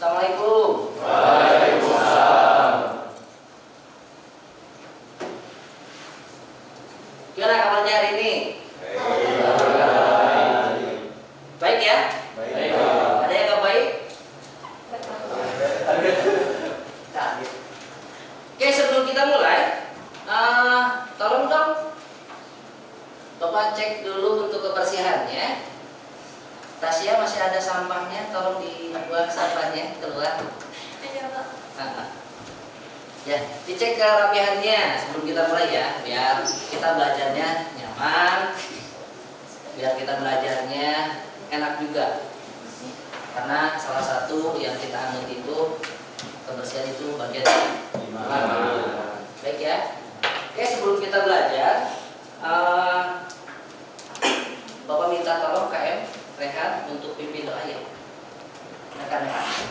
Assalamualaikum. Waalaikumsalam. Gimana kabarnya hari ini? Baik ya? Baik. Ada yang nggak baik? Oke, sebelum kita mulai, tolong dong Bapak cek dulu untuk kebersihannya. Tasya masih ada sampahnya, tolong dibuang sampahnya keluar. Ya, dicek kerapihannya sebelum kita mulai ya, biar kita belajarnya nyaman, biar kita belajarnya enak juga. Karena salah satu yang kita anut itu kebersihan itu bagian iman. Baik ya. Oke, sebelum kita belajar, Bapak minta tolong KM Rehan untuk pimpin doa ya. Rekan-rekan.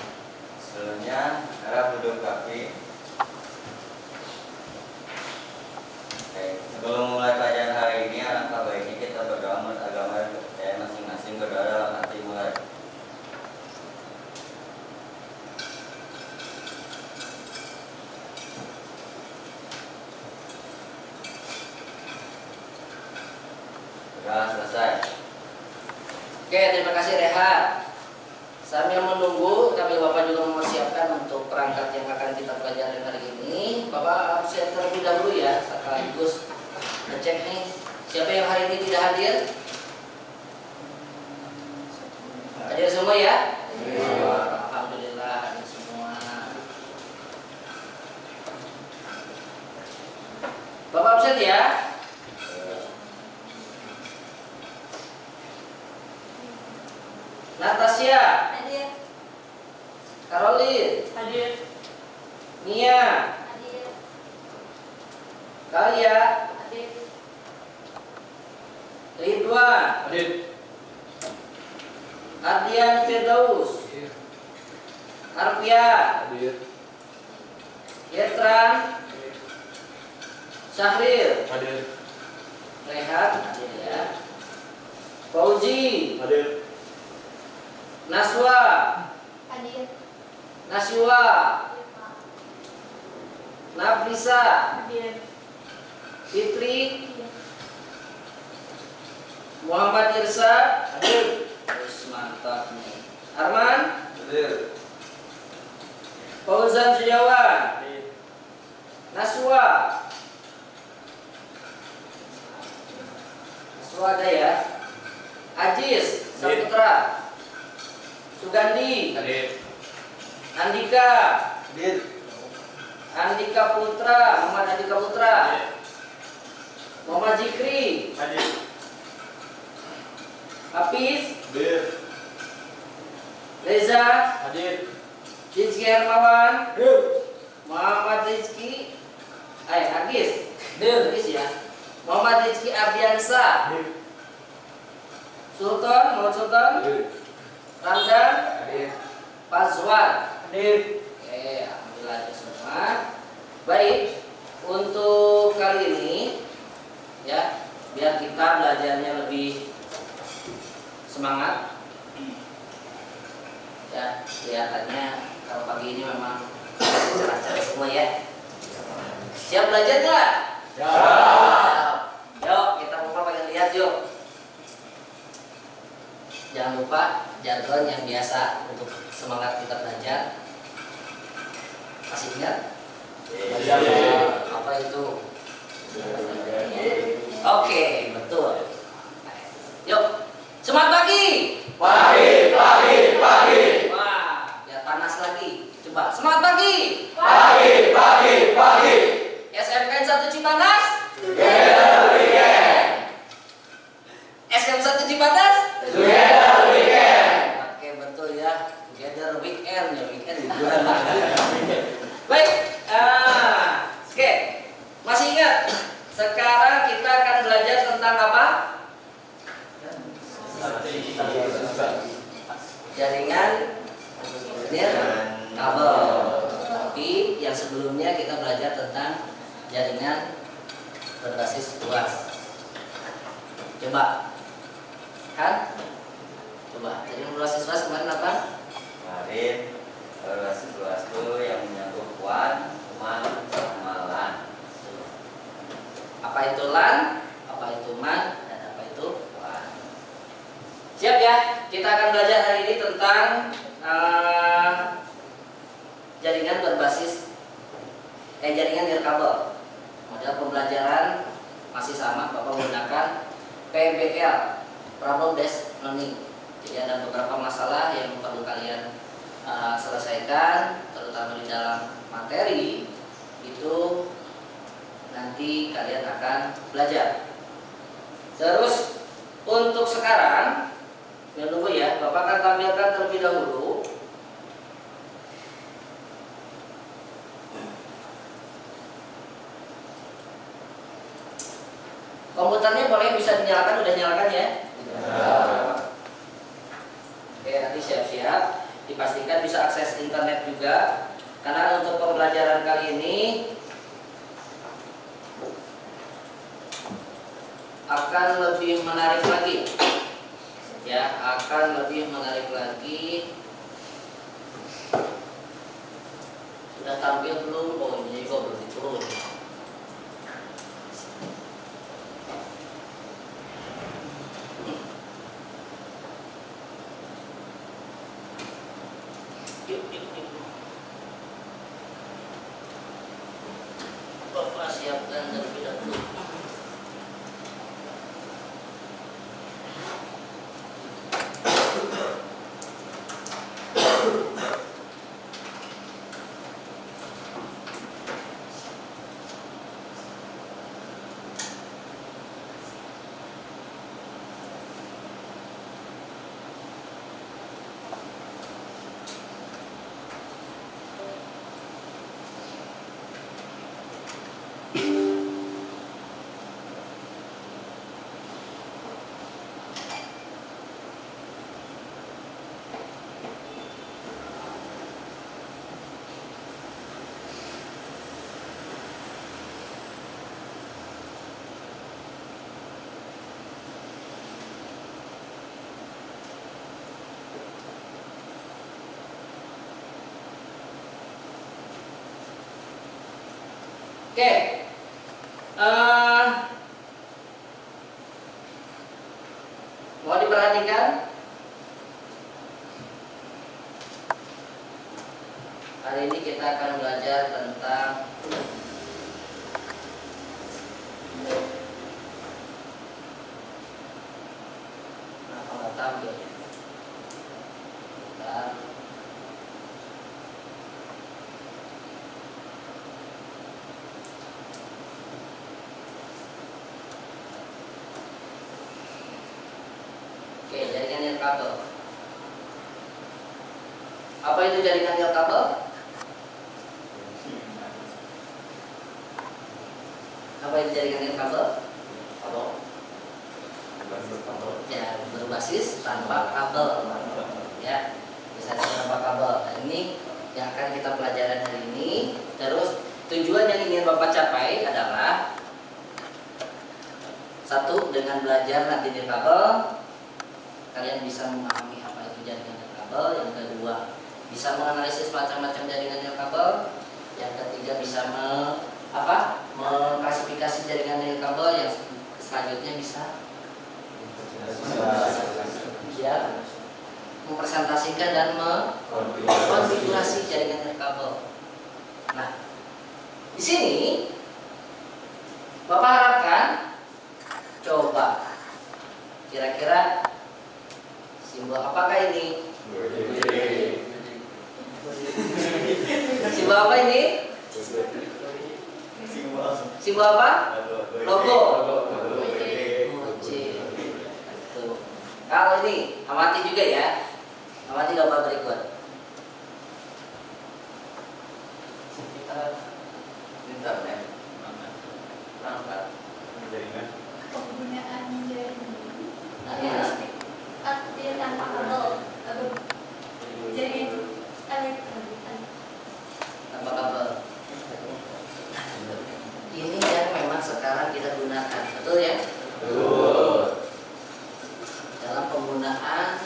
Sebelumnya, harap duduk kaki. Oke, sebelum mulai pelajaran hari ini, alangkah baiknya kita berdoa menurut agama dan kepercayaan masing-masing. Berdoa dalam hati mulai. Sudah selesai. Oke, terima kasih Rehan. Sambil menunggu, tapi Bapak juga mempersiapkan untuk perangkat yang akan kita pelajari hari ini. Bapak absen terlebih dahulu ya, sekaligus ngecek nih siapa yang hari ini tidak hadir. Hadir semua ya? Alhamdulillah hadir semua. Bapak absen ya? Natasya, Hadir. Caroline, Hadir. Nia, Hadir. Kalia, Hadir. Ridwan, Hadir. Ardian Firdaus, Arpia, Hadir. Yetran, Syahril, Hadir. Rehan, hadir ya. Fauzi, Hadir. Naswa, Hadir. Naswa, Nafisa, Hadir. Fitri, Muhammad Irsa, hadir. Terus mantap nih. Arman, Hadir. Fauzan Sujawan, Hadir. Naswa ada ya. Ajis Saputra, Sugandi, Hadir. Andika, Hadir. Andika Putra, Muhammad Andika Putra, Muhammad Zikri, Hadir. Hafiz, Hadir. Reza, Hadir. Rizky Hermawan, Muhammad Rizky, Agis, Agis ya. Muhammad Rizky Ardiansa, Hadir. Sultan, Muhammad Sultan, Hadir. Ramdan, Hadir. Pazwan. Hadir. Oke, alhamdulillah itu semua. Baik, untuk kali ini ya, biar kita belajarnya lebih semangat. Ya, kelihatannya kalau pagi ini memang cerah-cerah semua ya. Siap belajar nggak? Siap. Yuk, kita ngobrol pengen lihat yuk. Jangan lupa jargon yang biasa untuk semangat kita belajar. Masih ingat? Apa itu? Oke, betul. Yuk, semangat pagi. Pagi, pagi, pagi. Wah, ya panas lagi. Coba semangat pagi. Pagi, pagi, pagi. SMK 1 Cipanas. Together we can. SMK 1 Cipanas. Together we can. Oke, betul ya. Together weekend ya, weekend liburan. Baik, oke. Masih ingat? Sekarang kita akan belajar tentang apa? Jaringan kabel. Tapi yang sebelumnya kita belajar tentang jaringan berbasis luas. Coba, kan? Coba. Jaringan berbasis luas kemarin apa? Kemarin PBL, problem based learning. Jadi ada beberapa masalah yang perlu kalian selesaikan, terutama di dalam materi itu nanti kalian akan belajar. Terus untuk sekarang, jangan lupa ya, Bapak akan tampilkan terlebih dahulu komputernya. Boleh bisa dinyalakan, udah nyalakan ya? Oke, nanti siap-siap dipastikan bisa akses internet juga, karena untuk pembelajaran kali ini akan lebih menarik lagi ya, akan lebih menarik lagi. Sudah tampil belum? Oh, ini kok belum turun. Bapak siapkan terlebih dahulu. Oke, mau diperhatikan? Hari ini kita akan belajar tentang nggak tampil ya. Bentar. Oke, jaringan nirkabel. Apa itu jaringan nirkabel? Apa itu jaringan nirkabel? Ya, berbasis tanpa kabel. Ya, bisa tanpa kabel. Nah, ini yang akan kita pelajari hari ini. Terus tujuan yang ingin Bapak capai adalah satu, dengan belajar nanti nirkabel kalian bisa memahami apa itu jaringan nirkabel. Yang kedua, bisa menganalisis macam-macam jaringan nirkabel. Yang ketiga, bisa mengklasifikasi jaringan nirkabel. Yang selanjutnya bisa ya, mempresentasikan dan mengkonfigurasi jaringan nirkabel. Nah, di sini Bapak harapkan coba kira-kira simbol apakah ini? Simbol apa ini? Simbol apa? Logo. Tuh. Kalau ini amati juga ya. Amati gambar berikut. Internet. Perangkat. Penggunaan jaringan. Nah, ini. Tidak tanpa kabel. Jaringan elektronik. Tanpa kabel. Ini yang memang sekarang kita gunakan, betul ya? Betul. Dalam penggunaan,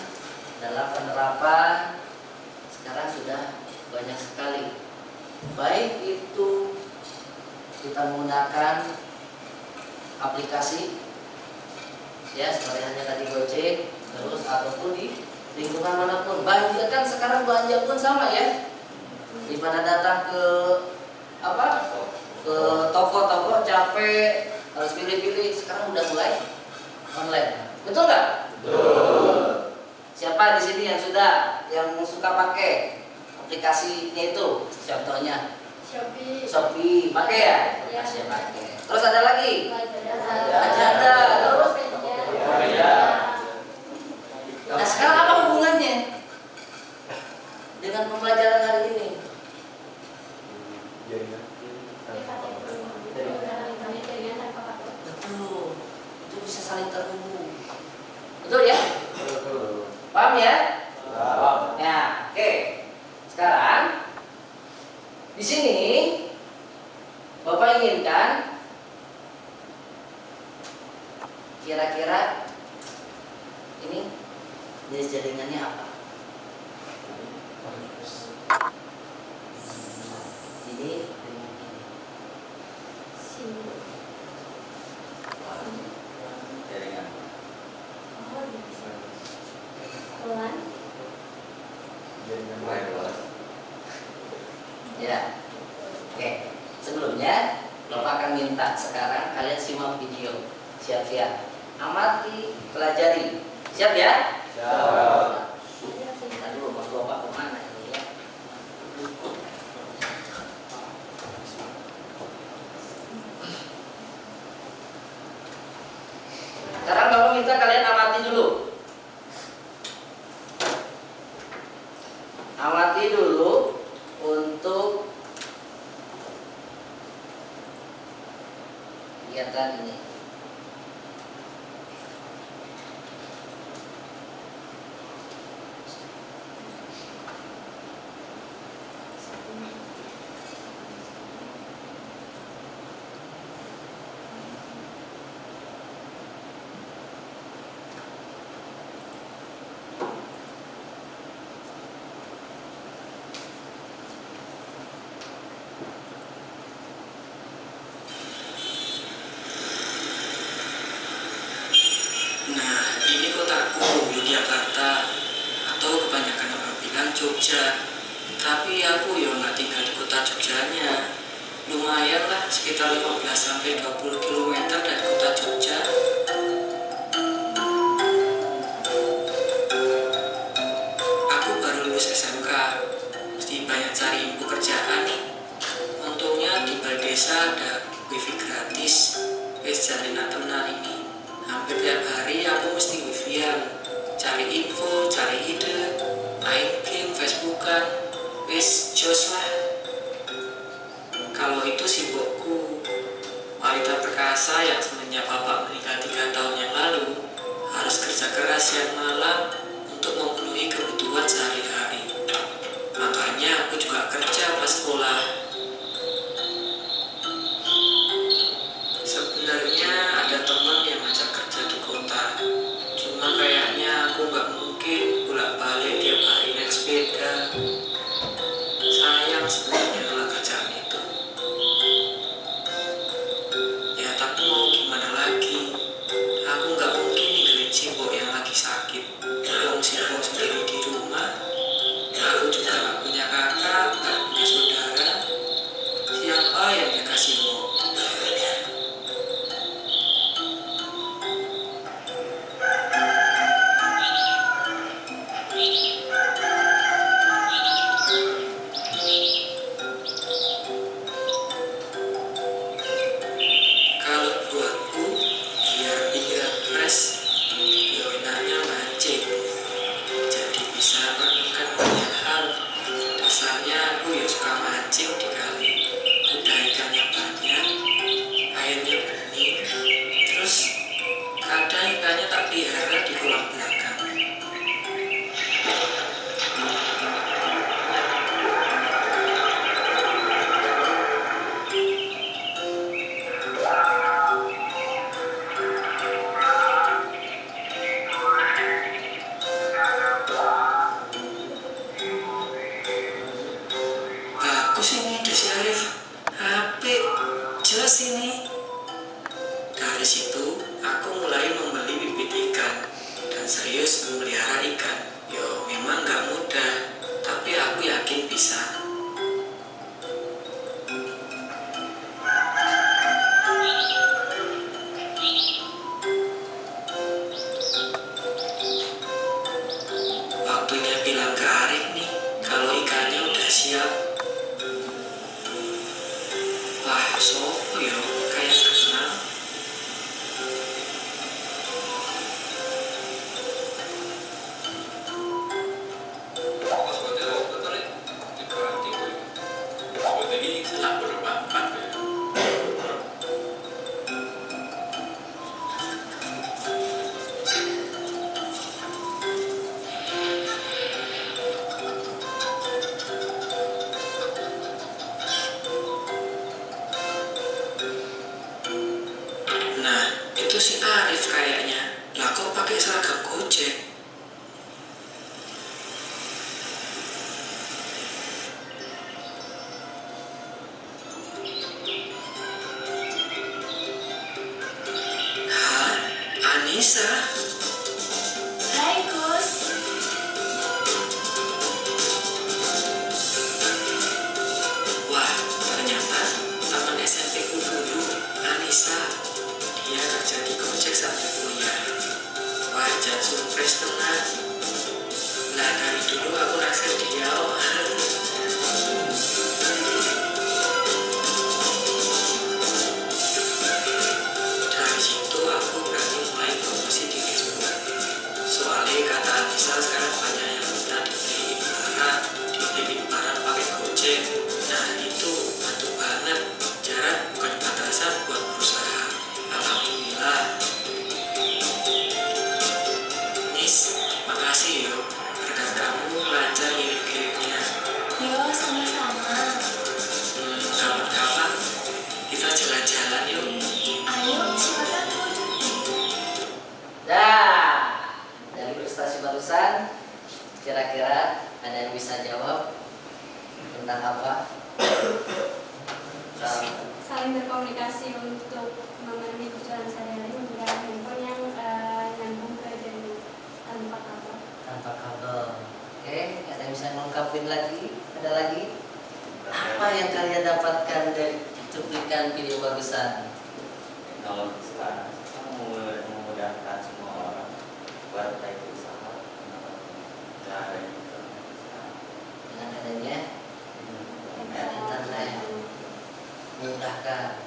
dalam penerapan sekarang sudah banyak sekali. Baik itu kita menggunakan aplikasi, ya seperti hanya tadi Gojek, terus ataupun di lingkungan manapun. Bahkan kan sekarang belanja pun sama ya. Di mana datang ke ke toko-toko capek harus pilih-pilih, sekarang udah mulai online. Betul nggak? Betul. Siapa di sini yang suka pakai aplikasinya itu? Contohnya Shopee, pakai ya? Iya. Masih pakai. Terus ada lagi? Lazada. Terus? Tokopedia. Nah sekarang apa hubungannya dengan pembelajaran hari ini? Betul, itu bisa saling terhubung. Betul ya? Betul. Paham ya? Paham. Ya, oke. Sekarang di sini Bapak inginkan kira-kira ini jenis jaringannya apa? Ini dengan ini. Jaringan. Wireless. Ya. Oke. Sebelumnya Bapak akan minta sekarang kalian simak video. Siap-siap. Amati, pelajari. Siap ya? Siap. Kita dulu Mas Bapak kemana ini ya? Sekarang Bapak minta kalian amati dulu. Amati dulu untuk kegiatan ini. Nah, ini kotaku, Yogyakarta, atau kebanyakan orang bilang Jogja. Tapi aku ya nggak tinggal di kota Jogjanya. Lumayan lah, sekitar 15-20 km dari kota Jogja. Aku baru lulus SMK, mesti banyak cari info kerjaan nih. Untungnya di desa ada wifi gratis. Wes jalinan temenan ini. Hampir tiap hari aku mesti wifi-an, cari info, cari ide, main game, Facebookan, wis jos lah. Kalau itu sibukku. Wanita perkasa yang semenjak bapak menikah 3 tahun yang lalu harus kerja keras siang malam untuk memenuhi kebutuhan sehari-hari. Makanya aku juga kerja pas sekolah. Sebenarnya ada teman yang ngajak kerja di kota, cuma kayaknya aku nggak mungkin bolak-balik tiap hari naik sepeda. Sayang sebenarnya nolak kerjaan itu. Ya tapi mau gimana lagi? Aku nggak mungkin ninggalin Simbok yang lagi sakit. Kalau Simbok sendiri di rumah, aku juga nggak punya kakak, nggak punya saudara. Siapa yang jaga Simbok? Kalau buatku, biar pikiran fresh, ya enaknya mancing. Jadi bisa menemukan banyak hal. Dasarnya aku ya suka mancing di kali. Udah ikannya banyak, airnya bening. Terus kadang ikannya tak pelihara di kolam belakang. Bagus ini Desi Arif, apik, jelas ini. Dari situ aku mulai membeli bibit ikan dan serius memelihara ikan. Yo memang gak mudah, tapi aku yakin bisa. siap. Wah, sopo yo kayak kenal. Nah, itu si Arif kayaknya. Lah kok pakai seragam Gojek? Hah? Anissa? Hai Gus. Wah, ternyata teman SMP ku dulu, Anissa. Dia kerja di Gojek sambil kuliah. Wajar surprise tenang. Lah dari dulu aku rasa dia. Dari situ aku berani mulai promosi di Facebook. Soalnya kata Anissa sekarang banyak yang minta dibeli barang pakai Gojek. Nah itu bantu banget. Jarak bukan batasan buat berusaha. Alhamdulillah. Nis, makasih yo. Berkat kamu lancar ngirim-kirimnya. Yo, sama-sama. Kapan-kapan kita jalan-jalan yuk. Ayo, siapa takut? Dah, dari frustasi barusan, kira-kira ada yang bisa jawab tentang apa? Saling berkomunikasi untuk memenuhi kebutuhan sehari-hari menggunakan handphone yang nyambung ke jaringan tanpa kabel. Tanpa kabel. Oke, ada yang bisa ngungkapin lagi? Ada lagi? Apa yang kalian dapatkan dari cuplikan video barusan? Teknologi sekarang memudahkan semua orang buat cari usaha. Cara itu. Dengan adanya internet memudahkan.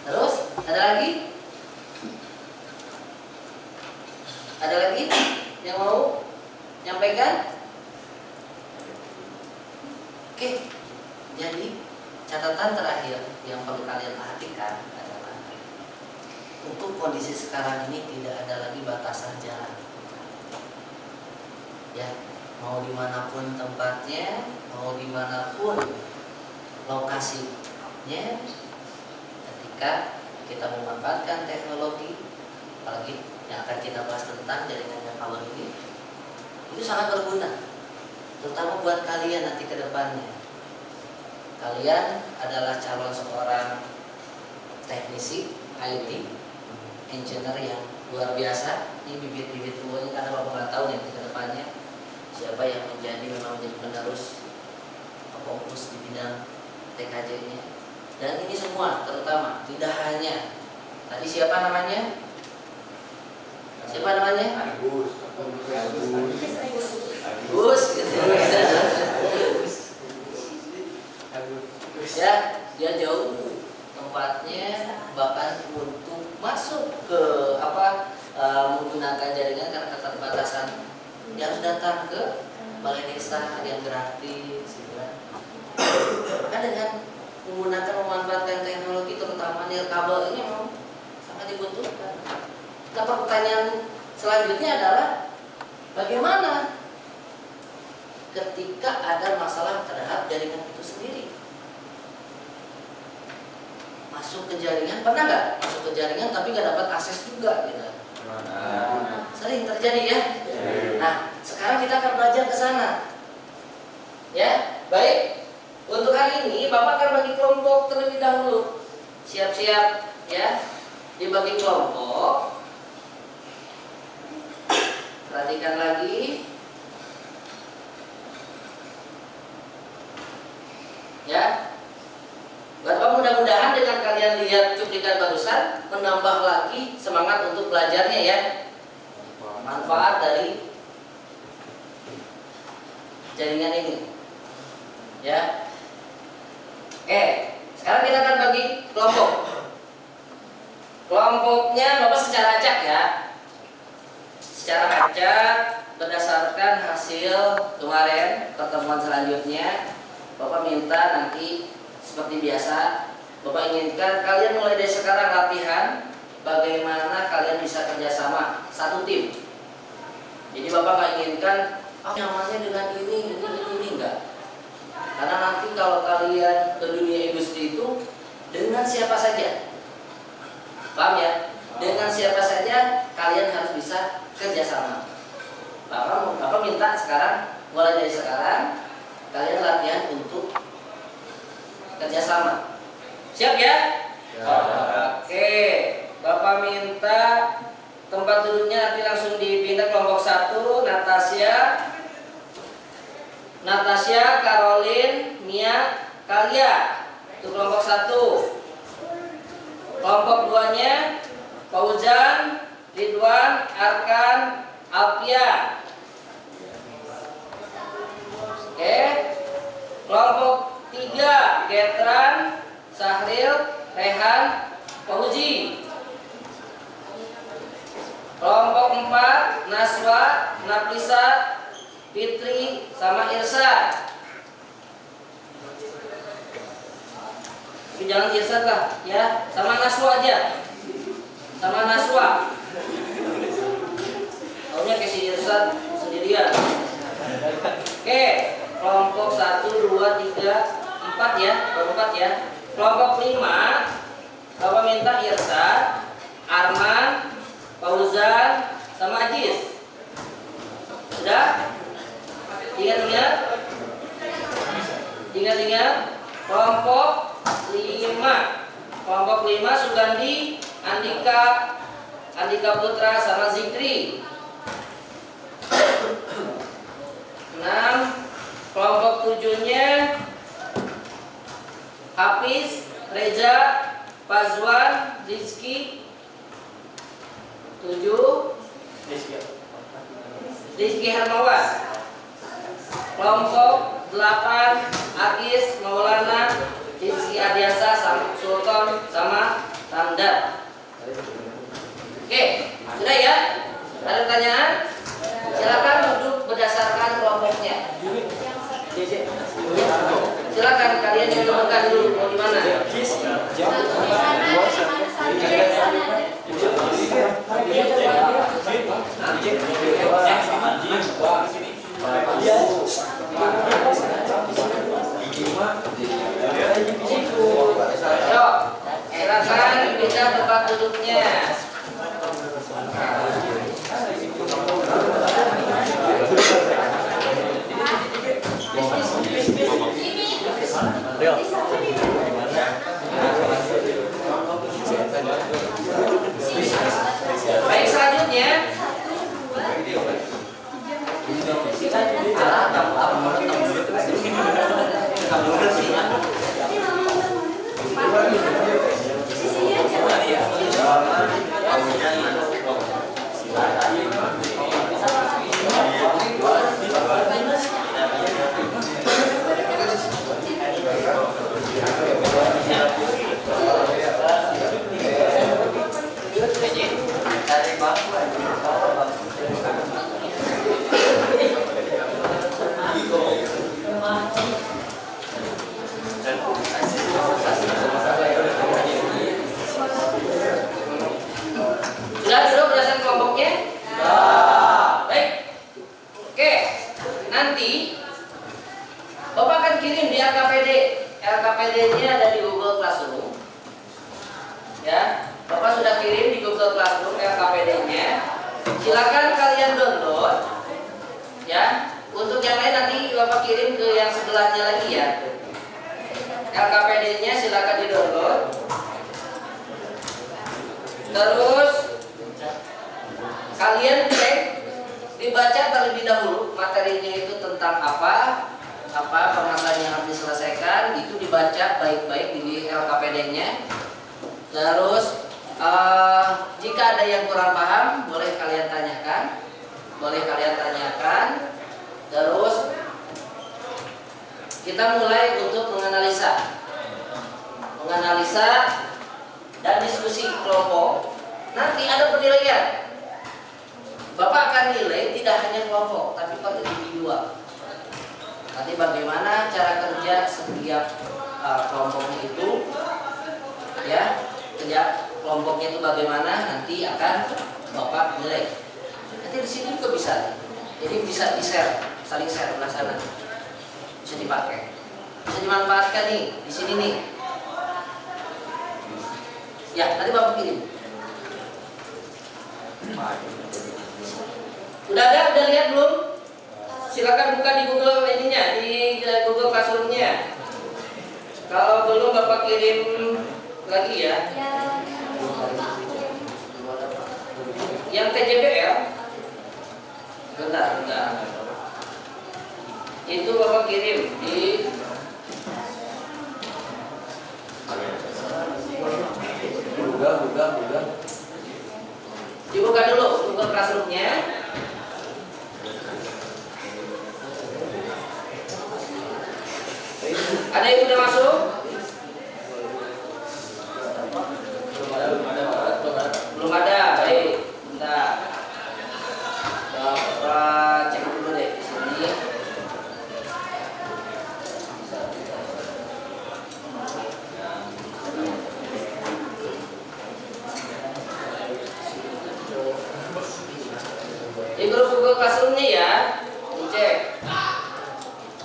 Terus ada lagi? Ada lagi yang mau nyampaikan? Oke, jadi catatan terakhir yang perlu kalian perhatikan adalah untuk kondisi sekarang ini tidak ada lagi batasan jarak. Ya, mau dimanapun tempatnya, mau dimanapun lokasinya, ketika kita memanfaatkan teknologi, apalagi yang akan kita bahas tentang jaringan yang kabel ini, itu sangat berguna, terutama buat kalian nanti ke depannya. Kalian adalah calon seorang teknisi IT, engineer yang luar biasa. Ini bibit-bibit unggulnya karena Bapak nggak tahu nanti ke depannya siapa yang memang menjadi penerus fokus di bidang TKJ-nya. Dan ini semua terutama tidak hanya tadi siapa namanya? Siapa namanya? Agus. Gus gitu. Ya, dia jauh tempatnya bahkan untuk masuk ke menggunakan jaringan karena keterbatasan dia harus datang ke balai desa yang gratis gitu kan. Kan dengan memanfaatkan teknologi terutama nirkabel ini memang sangat dibutuhkan. Nah, pertanyaan selanjutnya adalah bagaimana ketika ada masalah terhadap jaringan itu sendiri? Masuk ke jaringan, pernah nggak masuk ke jaringan tapi nggak dapat akses juga gitu? Sering terjadi ya. Nah, sekarang kita akan belajar ke sana. Ya, baik. Untuk hari ini Bapak akan bagi kelompok terlebih dahulu. Siap-siap ya. Dibagi kelompok. Perhatikan lagi. Ya. Bapak mudah-mudahan dengan kalian lihat cuplikan barusan menambah lagi semangat untuk belajarnya ya. Manfaat dari jaringan ini. Ya. Oke, sekarang kita akan bagi kelompok. Kelompoknya Bapak secara acak ya. Secara acak berdasarkan hasil kemarin pertemuan selanjutnya, Bapak minta nanti seperti biasa, Bapak inginkan kalian mulai dari sekarang latihan bagaimana kalian bisa kerjasama satu tim. Jadi Bapak nggak inginkan nyamannya dengan ini enggak. Karena nanti kalau kalian ke dunia industri itu dengan siapa saja, paham ya? Dengan siapa saja kalian harus bisa kerjasama. Bapak minta sekarang, mulai dari sekarang kalian latihan untuk kerjasama. Siap ya? Ya. Oke, Bapak minta tempat duduknya nanti langsung dipindah kelompok 1, Natasha, Caroline, Mia, Kalia. Itu kelompok 1. Kelompok 2-nya Fauzan, Ridwan, Arkan, Alpia. Oke. Kelompok 3 Getran, Sahril, Rehan, Fauzi. Kelompok 4 Naswa, Nafisa, Fitri, sama Irsa. Tapi jangan Irsa lah ya, sama Naswa aja. Sama Naswa. Taunya kayak si Irsa sendirian. Oke, kelompok 1, 2, 3, 4 ya, kelompok 4 ya. Kelompok 5 Bapak minta Irsa, Arman, Fauzan, sama Ajis. Sudah? Ingat-ingat kelompok 5 Sugandi, Andika Putra, sama Zikri. 6 kelompok 7-nya Hafiz, Reza, Pazwan, Rizky. 7 Rizky Hermawan. Kelompok 8 Agis, Maulana, Rizky Adiasa, Sultan, sama Ramdan. Oke, sudah ya? Ada pertanyaan? Silakan duduk berdasarkan kelompoknya. Silakan kalian yang temukan dulu mau di mana? Ayo, silakan pindah tempat duduknya. Baik, selanjutnya sudah berdasarkan kelompoknya? Baik. Oke, nanti Bapak akan kirim di LKPD. LKPD-nya ada di Google Classroom. Ya, Bapak sudah kirim di Google Classroom LKPD-nya. Silakan kalian download. Ya, untuk yang lain nanti Bapak kirim ke yang sebelahnya lagi ya. LKPD-nya silakan di-download. Terus kalian cek, dibaca terlebih dahulu materinya itu tentang apa permasalahan yang harus diselesaikan, itu dibaca baik-baik di LKPD-nya. Terus jika ada yang kurang paham boleh kalian tanyakan. Terus kita mulai untuk menganalisa dan diskusi kelompok. Nanti ada penilaian. Bapak akan nilai tidak hanya kelompok, tapi per individual. Nanti bagaimana cara kerja setiap kelompoknya itu, ya, kerja kelompoknya itu bagaimana nanti akan Bapak nilai. Nanti di sini juga bisa, jadi bisa di share, saling share belah sana, bisa dipakai, bisa dimanfaatkan nih di sini nih. Ya, nanti Bapak kirim. Udah lihat belum? Silakan buka di Google ininya, di Google Classroom-nya. Kalau belum Bapak kirim lagi ya. Yang TJBL. Bentar. Itu Bapak kirim di dibuka dulu Google Classroom-nya. Ada yang udah masuk? Belum ada. Baik. Bentar. Bapak cek dulu deh di sini. Di grup Google Classroom-nya ya, dicek.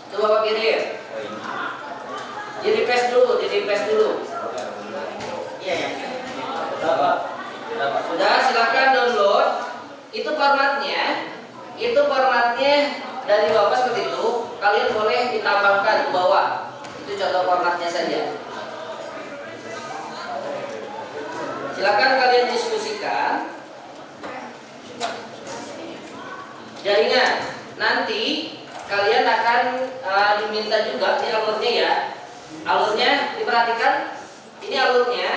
Itu Bapak kirim. Di refresh dulu. Iya ya. Sudah, silakan download. Itu formatnya dari Bapak seperti itu. Kalian boleh ditambahkan ke bawah. Itu contoh formatnya saja. Silakan kalian diskusikan. Jaringan. Nanti kalian akan diminta juga di alurnya ya. Alurnya diperhatikan. Ini alurnya.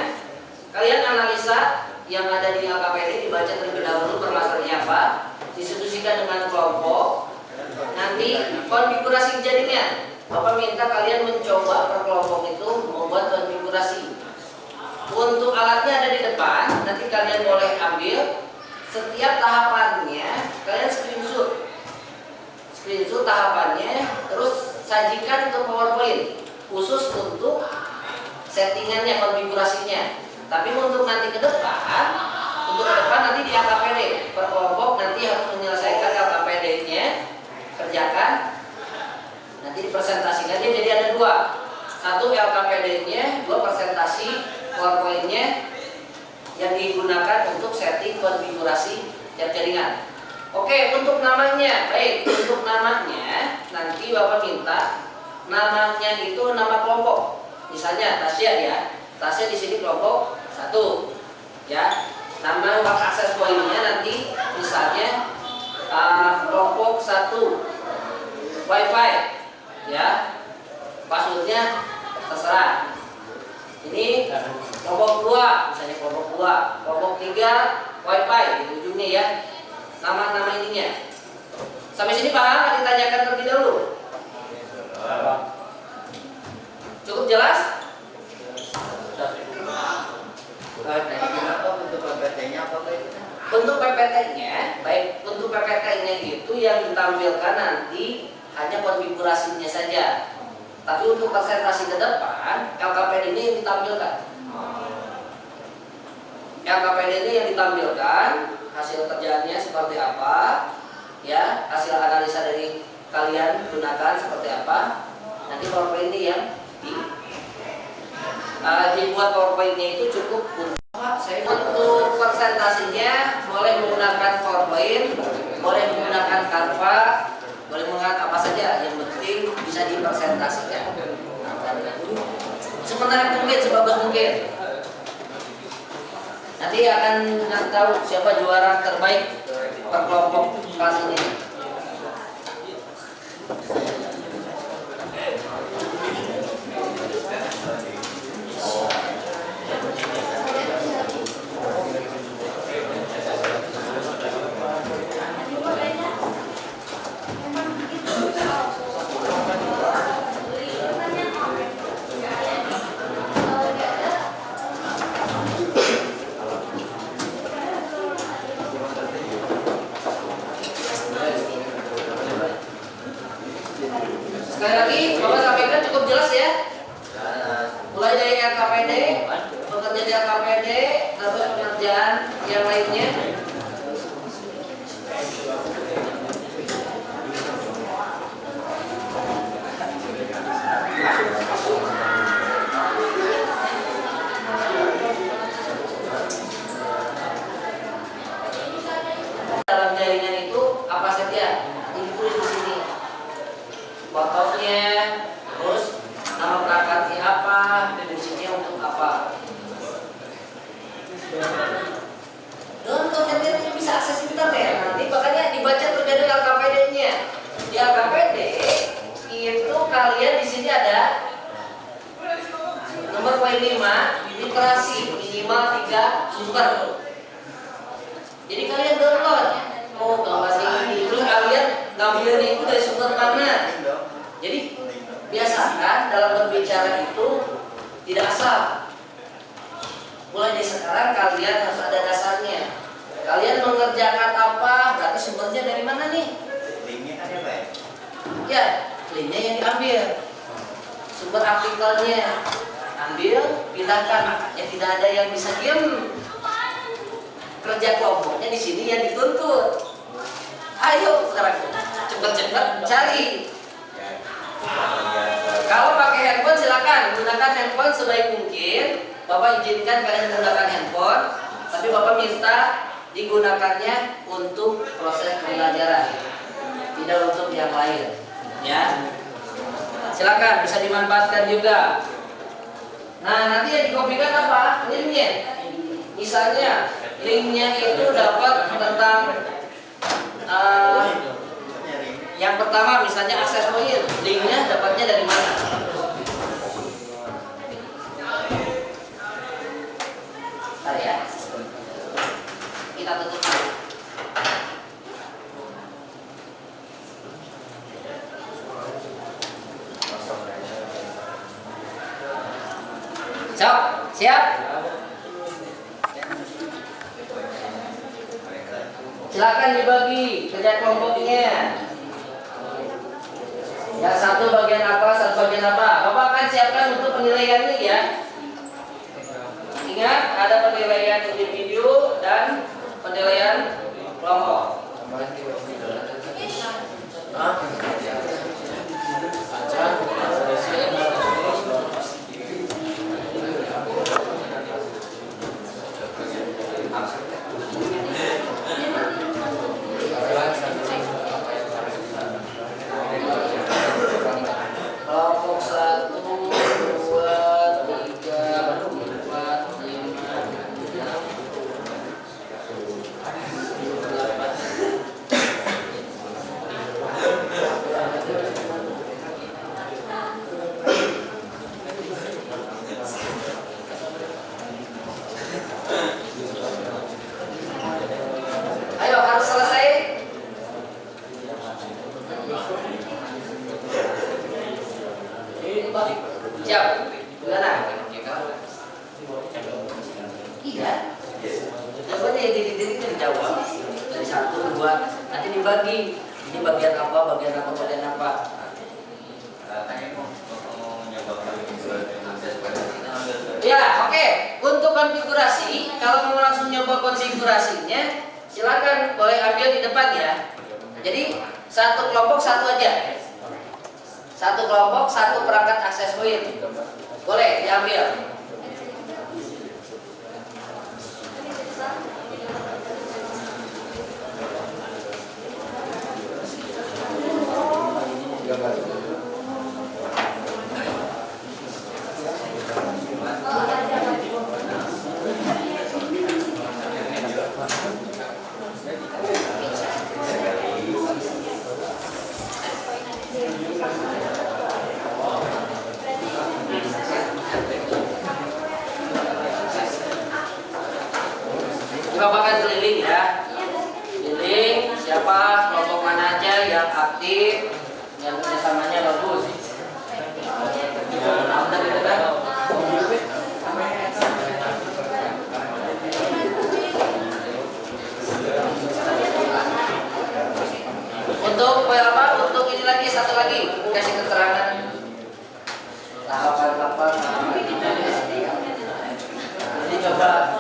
Kalian analisa yang ada di LKPD, dibaca terlebih dahulu permasalahannya apa, diskusikan dengan kelompok. Nanti konfigurasi jaringan. Bapak minta kalian mencoba per kelompok itu membuat konfigurasi. Untuk alatnya ada di depan. Nanti kalian boleh ambil. Setiap tahapannya kalian screenshot tahapannya, terus sajikan ke PowerPoint khusus untuk settingannya, konfigurasinya. Tapi untuk nanti ke depan nanti di LKPD per kelompok nanti harus menyelesaikan LKPD-nya, kerjakan. Nanti dipresentasikannya jadi ada dua. Satu LKPD-nya, dua presentasi PowerPoint-nya yang digunakan untuk setting konfigurasi tiap jaringan. Oke, untuk namanya, baik, untuk namanya nanti Bapak minta namanya itu nama kelompok. Misalnya Tasya ya, Tasya di sini kelompok 1, ya. Nama web akses point-nya nanti misalnya kelompok 1 WiFi, ya. Passwordnya terserah. Ini kelompok 2, misalnya kelompok 2, kelompok 3 WiFi di ujungnya ya. Nama-nama ininya. Sampai sini paham? Ditanyakan terlebih dahulu. Cukup jelas? Bentuk PPT-nya apa itu? Bentuk PPT-nya, baik, bentuk PPT-nya itu yang ditampilkan nanti hanya konfigurasinya saja. Tapi untuk presentasi ke depan, LKPD ini yang ditampilkan. LKPD ini yang ditampilkan, hasil kerjaannya seperti apa, ya, hasil analisa dari kalian gunakan seperti apa. Nanti PowerPoint ini yang dibuat PowerPoint-nya itu cukup untuk presentasinya boleh menggunakan PowerPoint, boleh menggunakan Canva, boleh menggunakan apa saja, yang penting bisa dipresentasikan semenarik mungkin, sebagus mungkin. Nanti akan tahu siapa juara terbaik per kelompok kelas ini. literasi minimal 3 sumber. Jadi kalian download, oh gambar ini, terus kalian ngambilnya itu dari sumber mana. Jadi biasakan dalam berbicara itu tidak asal. Mulai dari sekarang kalian harus ada dasarnya. Kalian mengerjakan apa, berarti sumbernya dari mana nih? Linknya kan ya Pak? Ya, linknya yang diambil. Sumber artikelnya ambil, pindahkan. Makanya tidak ada yang bisa diam. Kerja kelompoknya di sini yang dituntut. Ayo sekarang cepat-cepat cari. Kalau pakai handphone silakan gunakan handphone sebaik mungkin. Bapak izinkan kalian menggunakan handphone, tapi Bapak minta digunakannya untuk proses pembelajaran, tidak untuk yang lain. Ya, silakan bisa dimanfaatkan juga. Nah, nanti yang dikopikan apa? Linknya. Misalnya linknya itu dapat tentang yang pertama misalnya akses point. Linknya dapatnya dari mana? Bentar ya. Kita tutup. Siap? Silakan dibagi kerja kelompoknya. Yang satu bagian apa, satu bagian apa. Bapak akan siapkan untuk penilaiannya ya. Ingat ada penilaian individu dan penilaian kelompok. Kelompok 1, 2, 3, 4, 5. Ayo harus selesai. Siap. Gimana? Iya. Jawabannya itu dijawab. Dari 1, 2, nanti dibagi. Ini bagian apa, bagian apa, bagian apa. Ya, oke. Untuk konfigurasi, kalau mau langsung nyoba konfigurasinya, silakan boleh ambil di depan ya. Jadi satu kelompok satu aja. Satu kelompok satu perangkat akses point. Boleh diambil. Bapak akan keliling ya. Keliling siapa kelompok mana aja yang aktif, yang kerjasamanya bagus. Untuk apa? Untuk ini lagi satu lagi kasih keterangan tahapan ini coba.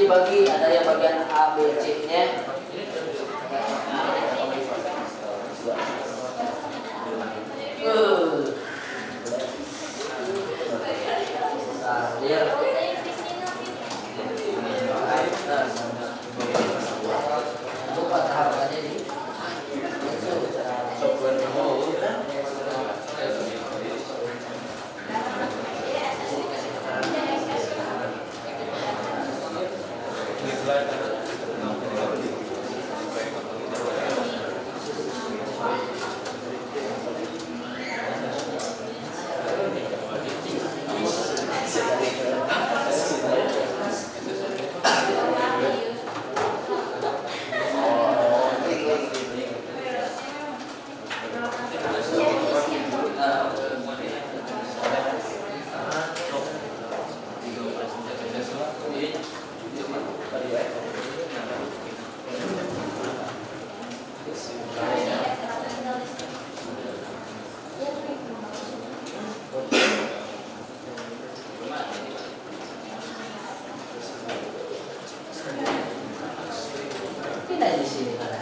dibagi, ada yang bagian A, B, C-nya. Lupa tahapannya di tidak di sini ada.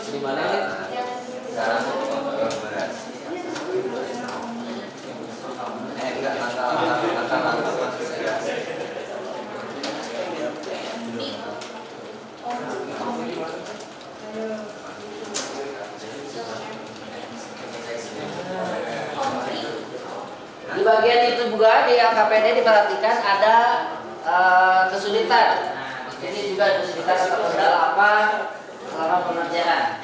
Di mana nih? Sekarang beras. Enggak langkah masuk beras. Di bagian itu juga di LKPD diperhatikan ada kesulitan. Ini juga kesulitan atau kendala apa selama pengerjaan.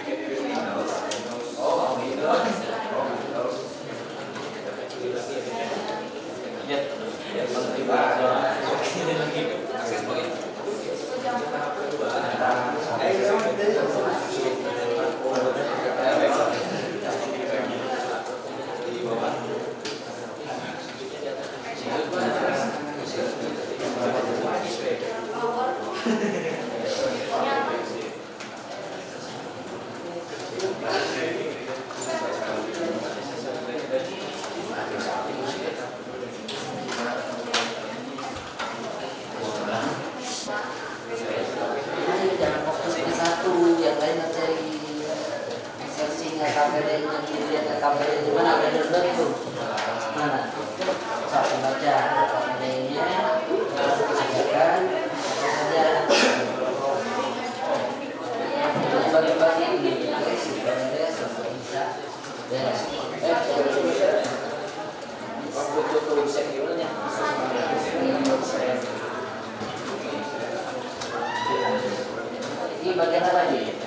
Jangan fokus ke satu, yang lain cari searching LKPD yang dilihat LKPD di mana ada download tuh. Mana? Satu baca LKPD-nya, disediakan apa saja. Bagi-bagi ini sebenarnya bisa beres. Betul-betul sekiranya. Ini bagian apa ini?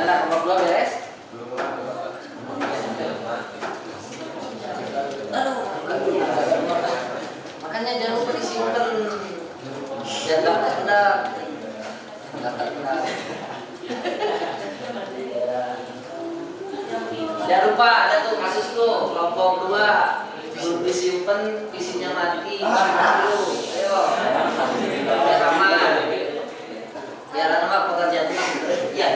Anak nomor 2 beres? Makanya jangan lupa disimpan. Jangan kena. Jangan lupa ada tuh kasus tuh kelompok 2 belum disimpan, isinya mati. Ayo, biar aman. Biar aman pekerjaan. Ya.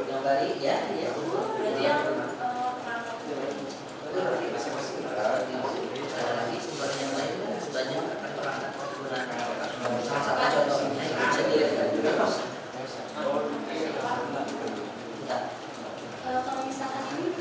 Yang tadi ya, ya. Berarti yang Ada lagi sumber yang lain banyak. Salah satu contohnya bisa dilihat. kalau misalkan ini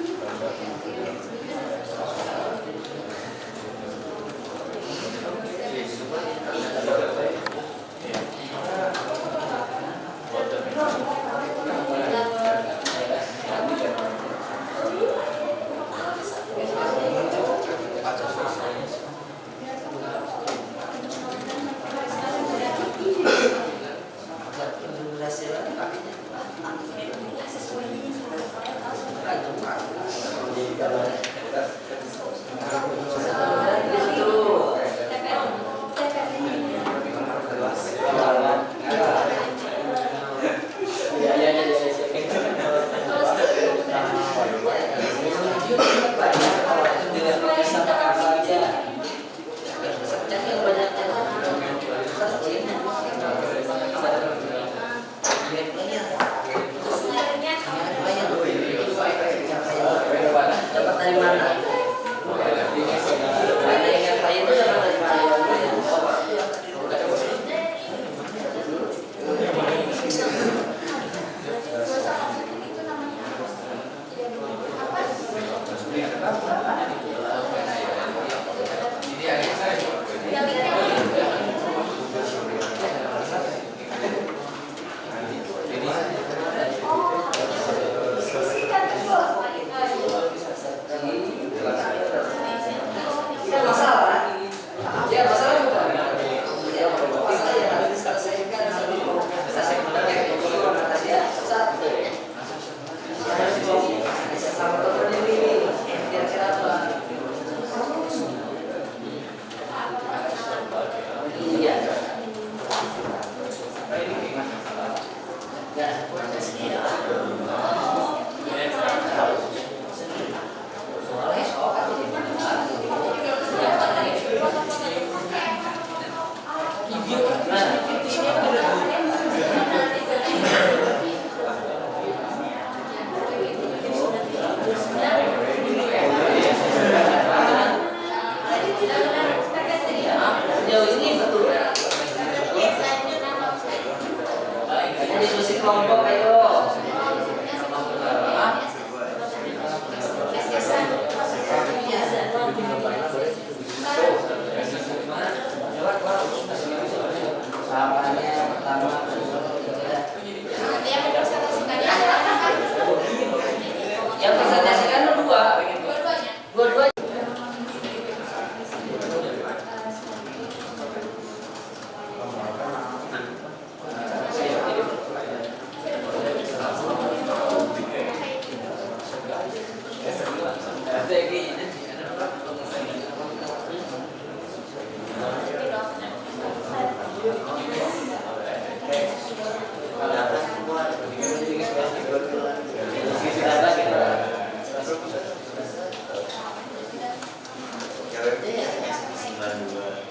Berarti ya. 92.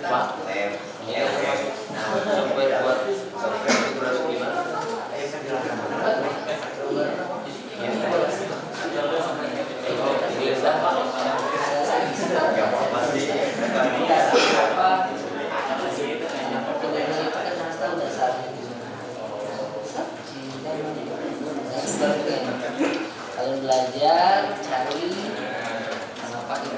Pak. Buat kalian belajar cari apa itu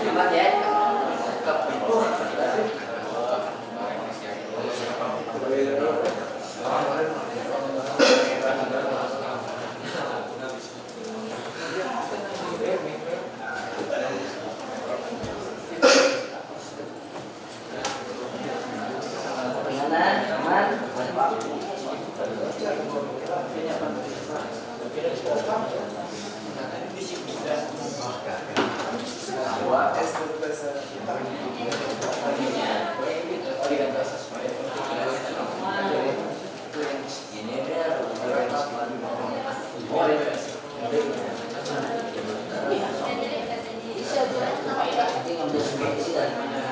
Hemat ya. Gimana? Aman? Nanti ngambil solusi dari mana?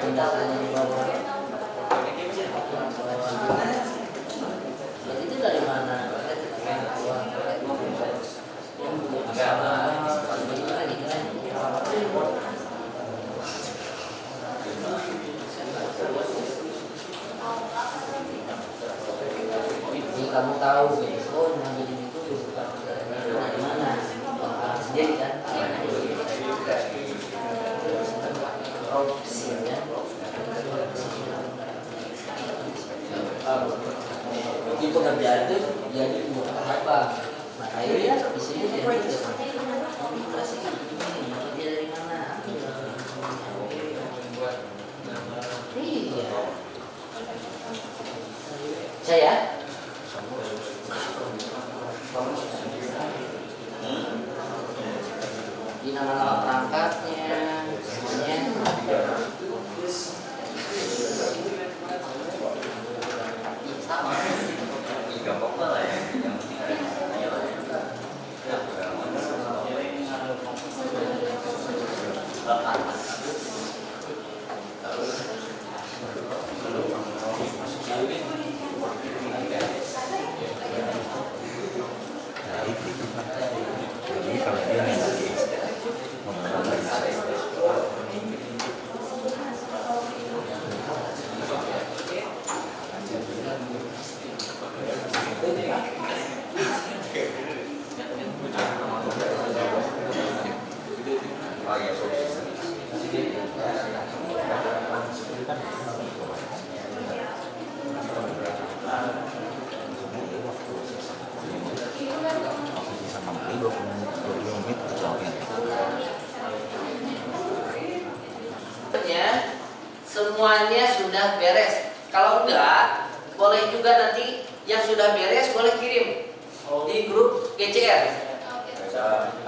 Tindakannya di bawah. Berarti itu dari mana? Jadi kamu tahu, oh ngambil itu bukan dari mana? Sendiri kan? Di pekerjaan itu jadi buat apa? Nah, akhirnya di sini dia konsentrasi dia dari mana? Iya. Saya di nama-nama perangkatnya semuanya sama. Gak apa-apa lah ya. Yang penting ada namanya lah ya. Jadi kalau dia lagi Oh iya, bisa sampai 20 menit jawabnya. Semuanya sudah beres. Kalau enggak, boleh juga nanti yang sudah beres boleh kirim di grup GCR.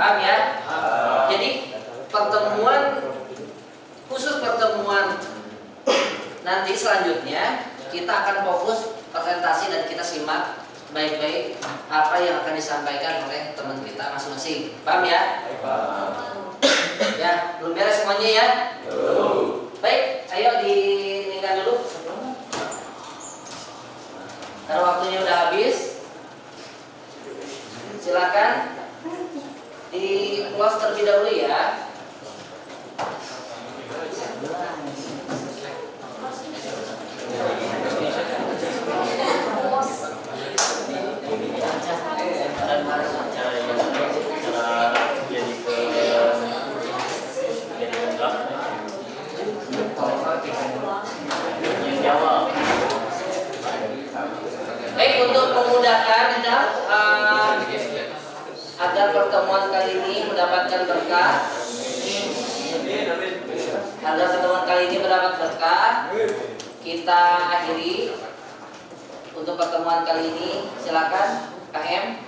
Paham ya? Jadi pertemuan khusus pertemuan nanti selanjutnya kita akan fokus presentasi dan kita simak baik-baik apa yang akan disampaikan oleh teman kita masing-masing. Paham ya? Ya, belum beres semuanya ya? Baik, ayo dinikah dulu. Karena waktunya udah habis, silakan di close terlebih dahulu ya. Baik, untuk memudahkan agar pertemuan kali ini mendapatkan berkah, kita akhiri untuk pertemuan kali ini. Silakan KM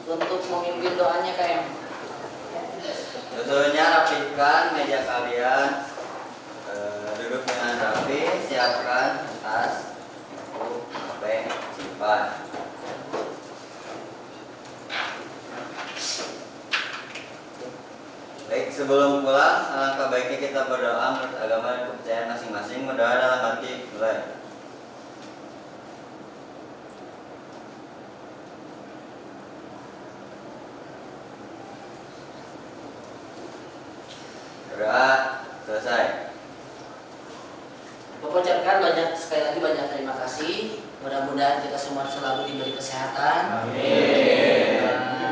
untuk memimpin doanya KM. Tentunya rapikan meja kalian, duduk dengan rapi, siapkan tas, buku, HP, simpan. Baik, sebelum pulang, alangkah baiknya kita berdoa menurut agama dan kepercayaan masing-masing. Berdoa dalam hati, mulai. Berdoa selesai. Bapak ucapkan sekali lagi banyak terima kasih. Mudah-mudahan kita semua selalu diberi kesehatan. Amin.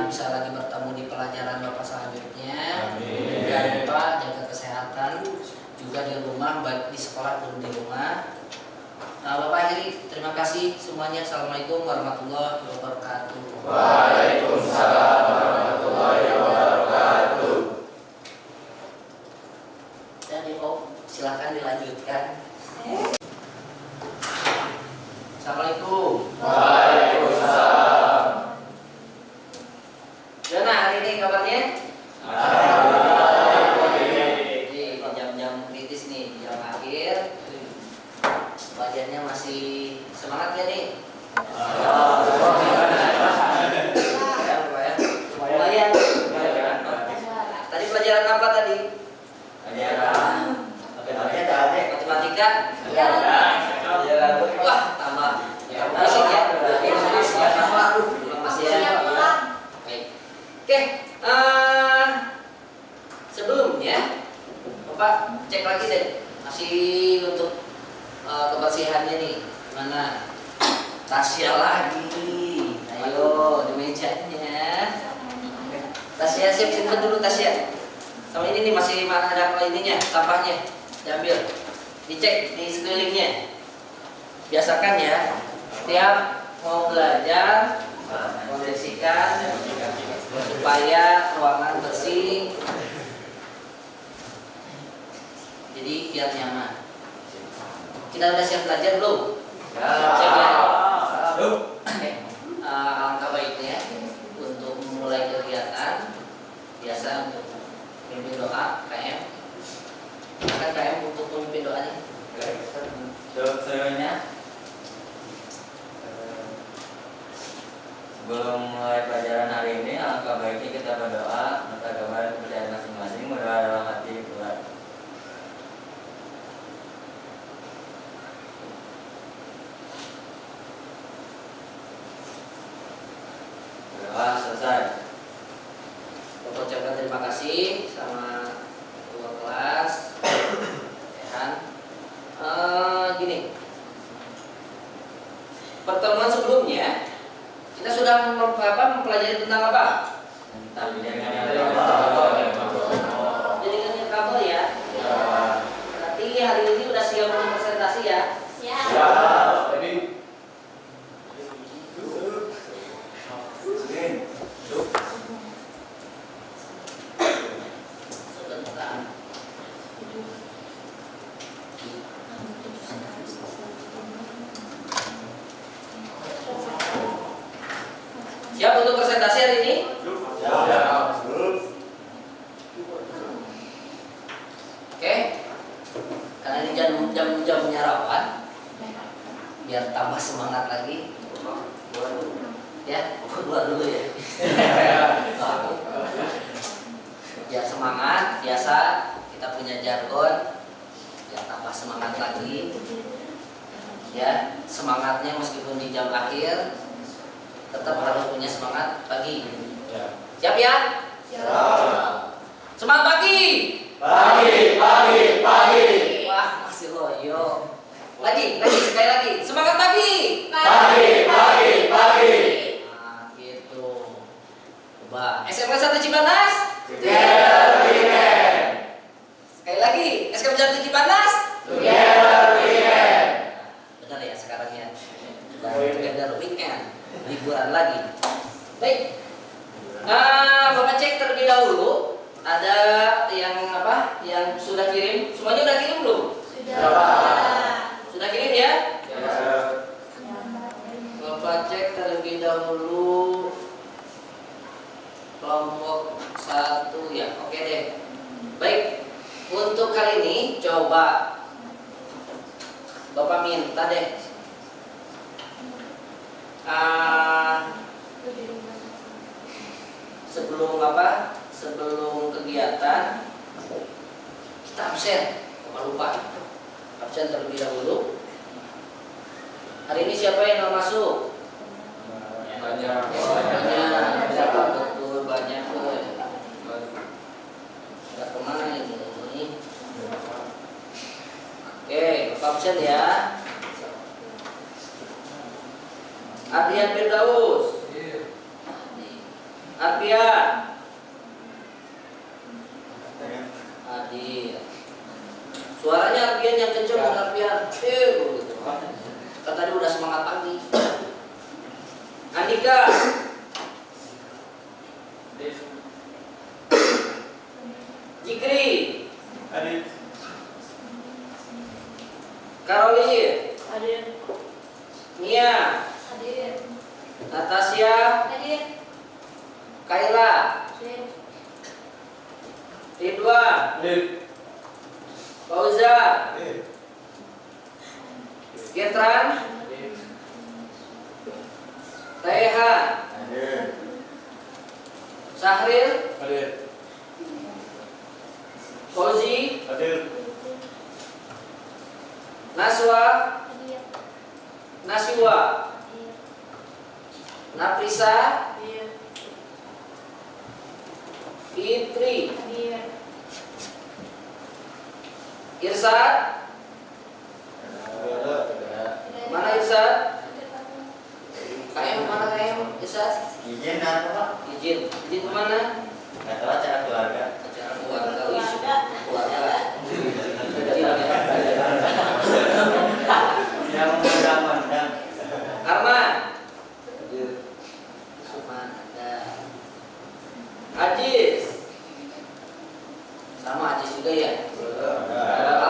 Bisa lagi bertemu di pelajaran Bapak selanjutnya. Amin. Jangan lupa jaga kesehatan juga di rumah, baik di sekolah maupun di rumah. Bapak akhiri, terima kasih semuanya. Assalamualaikum warahmatullahi wabarakatuh. Waalaikumsalam warahmatullahi wabarakatuh. Dan silakan dilanjutkan. Assalamualaikum. Waalaikumsalam. Gimana hari ini kabarnya? Di jam-jam kritis nih, jam akhir. Pelajarannya masih semangat ya nih? Lumayan. Tadi pelajaran apa tadi? Matematika? Wah, tambah. Musik ya? Masih ya? Baik. Oke, sebelumnya Bapak cek lagi deh, masih untuk kebersihannya nih. Mana? Tasya lagi. Ayo di mejanya. Tasya simpen dulu Tasya. Sama ini nih masih ada ininya, sampahnya. Diambil, dicek di sekelilingnya. Biasakan ya, setiap mau belajar membersihkan supaya ruangan bersih. Jadi biar nyaman. Kita udah siap belajar belum? Siap ya? Oke. Alangkah baiknya untuk memulai kegiatan biasa untuk memimpin doa KM. Akan KM untuk memimpin doanya. Sebenarnya sebelum mulai pelajaran hari ini, alangkah baiknya kita berdoa menurut agama dan kepercayaan masing-masing. Berdoa dalam hati, mulai. Berdoa selesai. Bapak ucapkan terima kasih sama ketua kelas. Gini, pertemuan sebelumnya kita sudah mempelajari tentang apa? Tentang jaringan Jaringan kabel ya. Berarti hari ini udah siap untuk presentasi ya? Sebentar. Siap untuk presentasi hari ini? Oke. Karena ini jamnya rawan, biar tambah semangat lagi. Ya, keluar dulu ya. Biar semangat, biasa kita punya jargon, biar tambah semangat lagi. Ya, semangatnya meskipun di jam akhir tetap harus punya semangat pagi. Siap ya? Semangat pagi. Pagi. Wah, masih loyo. Lagi, sekali lagi. Semangat pagi. Pagi. Nah, gitu. Coba, SMK 1 Cipanas. Sekali lagi, SMK 1 Cipanas. liburan lagi. Baik. Bapak cek terlebih dahulu. Ada yang apa? Yang sudah kirim? Semuanya udah kirim belum? Sudah kirim ya? Bapak cek terlebih dahulu kelompok 1 ya. Oke deh. Baik. Untuk kali ini coba Bapak minta deh sebelum kegiatan kita absen. Bapak lupa absen terlebih dahulu. Hari ini siapa yang mau masuk? Banyak. Betul, banyak. Sudah kemana ini? Oke, Bapak absen ya. Ardian Firdaus. Ardian. Hadir. Suaranya Ardian yang kencang, Ardian. Gitu. Kan tadi udah semangat pagi. Andika. Jikri. Karolin. Mia. Natasha. Kaila. Ridwan. Fauza. Getran. Rehan. Sahril. Fauzi. Naswa. Nasiwa. Nafrisa. Fitri. Irsad. Mana Irsad? KM mana KM? Irsad? Izin apa Pak? Izin kemana? Nggak tahu acara keluarga. Acara keluarga, keluarga. Yang mengundang-undang. Arman. Arman ada. Ajis. Sama Ajis juga ya?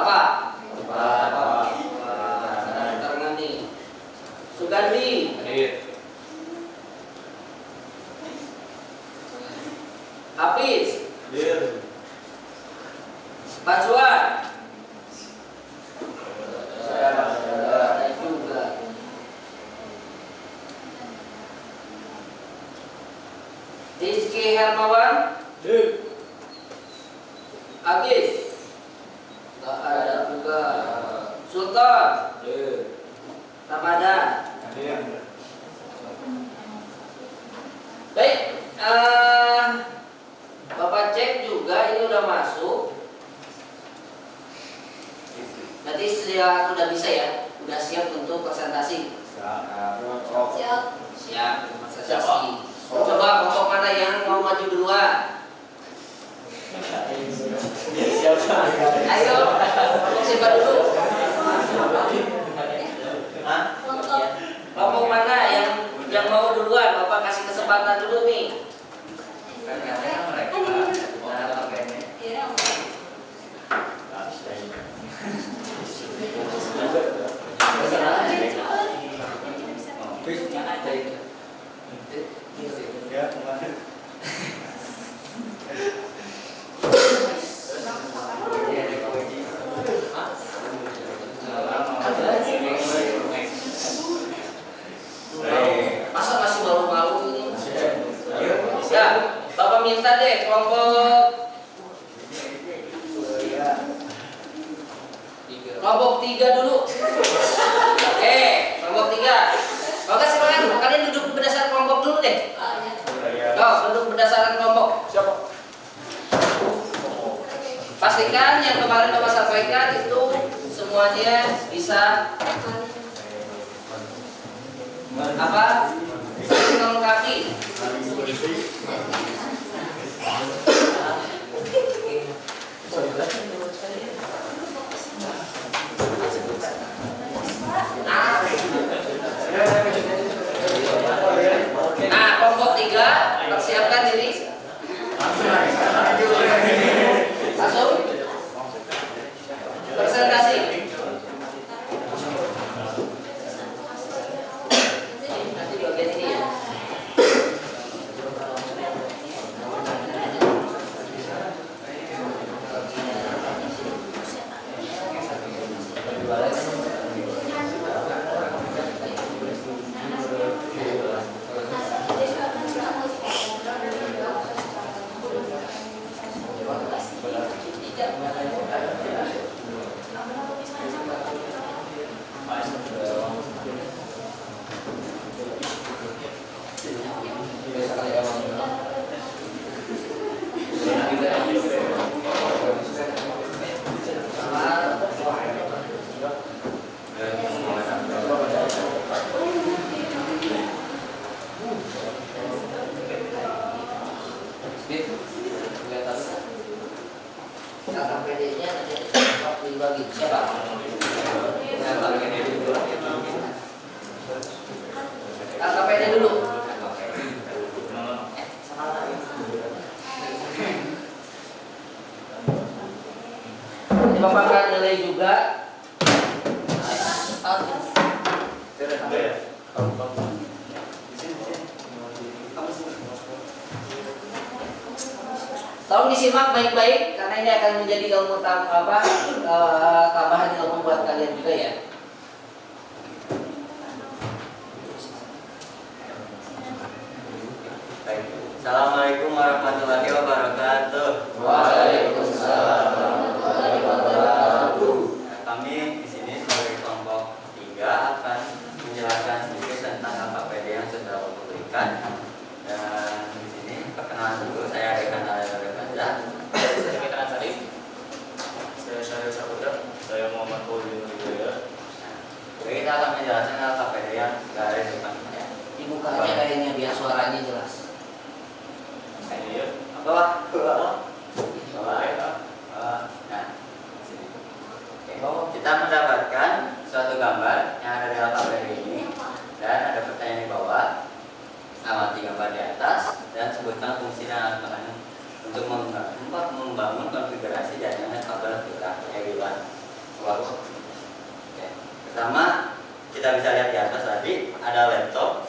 Apa? Terngani. Sugandi. Hafiz. Pacuan. Ada juga. Rizky Hermawan. Agis. Tak ada juga. Sultan. Ramadan. Baik. Bapak cek juga ini udah masuk. Nanti sudah bisa ya, udah siap untuk presentasi. Siap presentasi. Coba kelompok mana yang mau maju duluan? Ayo, kelompok siapa dulu? Kelompok mana yang mau duluan? Bapak kasih kesempatan dulu nih. Masa masih malu-malu ini? Ya, Bapak minta deh kelompok 3 dulu. Oke, kelompok 3. Oke, silakan kalian duduk berdasarkan kelompok dulu deh. Duduk berdasarkan kelompok. Pastikan yang kemarin Bapak sampaikan itu semuanya bisa saling melengkapi. KKPD-nya nanti dibagi siapa? KKPD dulu. Dipapangkan nilai juga. Tolong disimak baik-baik karena ini akan menjadi ilmu tambahan ilmu buat kalian juga ya. Assalamualaikum warahmatullahi wabarakatuh. Waalaikumsalam warahmatullahi wabarakatuh. Kami di sini sebagai kelompok 3 akan menjelaskan sedikit tentang KKPD yang sudah diberikan. Dan di sini perkenalan dulu, saya Rekan Alexander. Saya Mitra Sarif. Saya Syaril Saputra. Saya Muhammad Fauzul Hidayat. Jadi kita akan menjelaskan KKPD yang sudah ada di depan saya. Dibuka aja kayaknya biar suaranya jelas. Iya. Apa? Nah, Sini. Oke. Kita mendapatkan suatu gambar yang ada di KKPD ini dan ada pertanyaan di bawah. Amati gambar di atas dan sebutkan fungsi dan alat bahan untuk membangun konfigurasi jaringan kabel kita Ewilan. Oke. Pertama, kita bisa lihat di atas tadi ada laptop.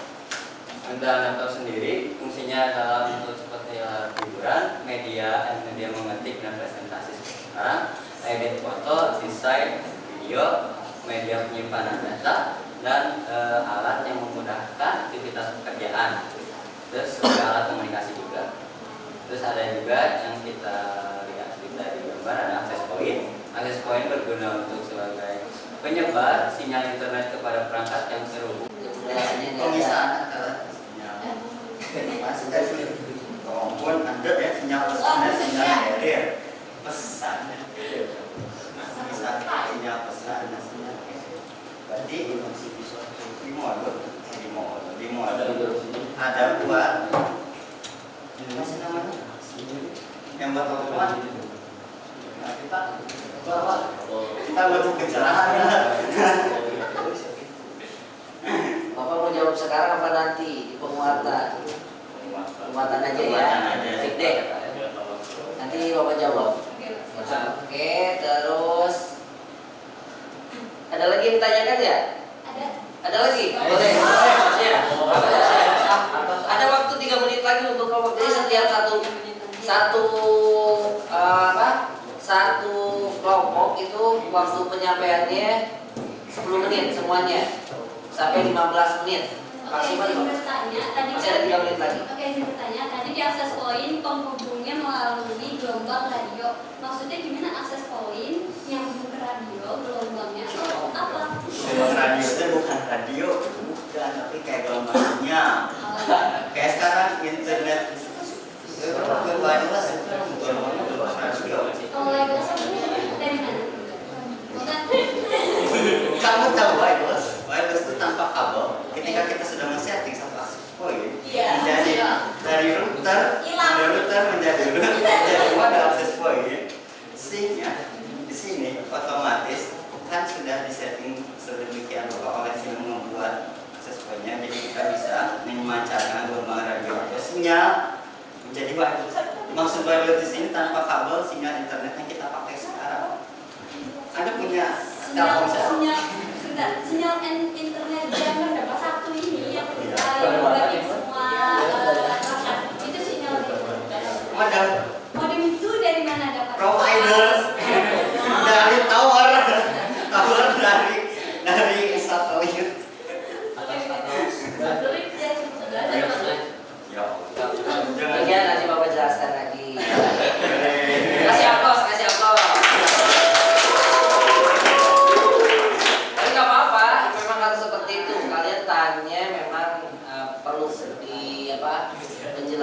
Untuk laptop sendiri fungsinya adalah untuk seperti hiburan, media mengetik dan presentasi sekarang, edit foto, desain video, media penyimpanan data, dan alat yang memudahkan aktivitas pekerjaan. Terus ada alat komunikasi juga. Terus ada juga yang kita lihat dari gambar ada access point. Access point berguna untuk sebagai penyebar sinyal internet kepada perangkat yang terhubung. Pemisahan antara sinyal ada ya sinyal pesan dan sinyal carrier. Pesan. Sinyal pesan dan sinyal carrier. Berarti di mode ada buat masih namanya yang buat apa? Kita butuh pencerahan. Bapak mau jawab sekarang apa nanti di penguatan? Penguatan aja ya. Fikde. Nanti Bapak jawab. Oke, terus ada lagi yang ditanyakan ya? Ada lagi? Boleh. Ya. Ada waktu 3 menit lagi untuk kelompok. Jadi setiap satu kelompok itu waktu penyampaiannya 10 menit semuanya sampai 15 menit maksimal 15. Masih ada 3 menit lagi. Oke, saya bertanya, tadi di akses point penghubungnya melalui gelombang radio. Maksudnya gimana akses point nyambung ke radio gelombangnya atau apa? Gelombang radio itu bukan radio, bukan, tapi kayak gelombang sinyal. Kayak sekarang internet wireless itu gelombang radio. Kalau wireless dari mana? Kamu tahu wireless? Wireless itu tanpa kabel. Ketika kita sudah men-setting satu akses point, menjadi dari router menjadi ada akses point. Sehingga di sini otomatis kan sudah disetting sedemikian rupa oleh si membuat akses point-nya, jadi kita bisa memancarkan gelombang radio atau sinyal menjadi wireless. Maksud wireless di sini tanpa kabel sinyal internet yang kita pakai sekarang. Anda punya sinyal internet yang dapat satu ini yang bagi semua itu sinyal modem itu dari mana dapat? Provider dari tower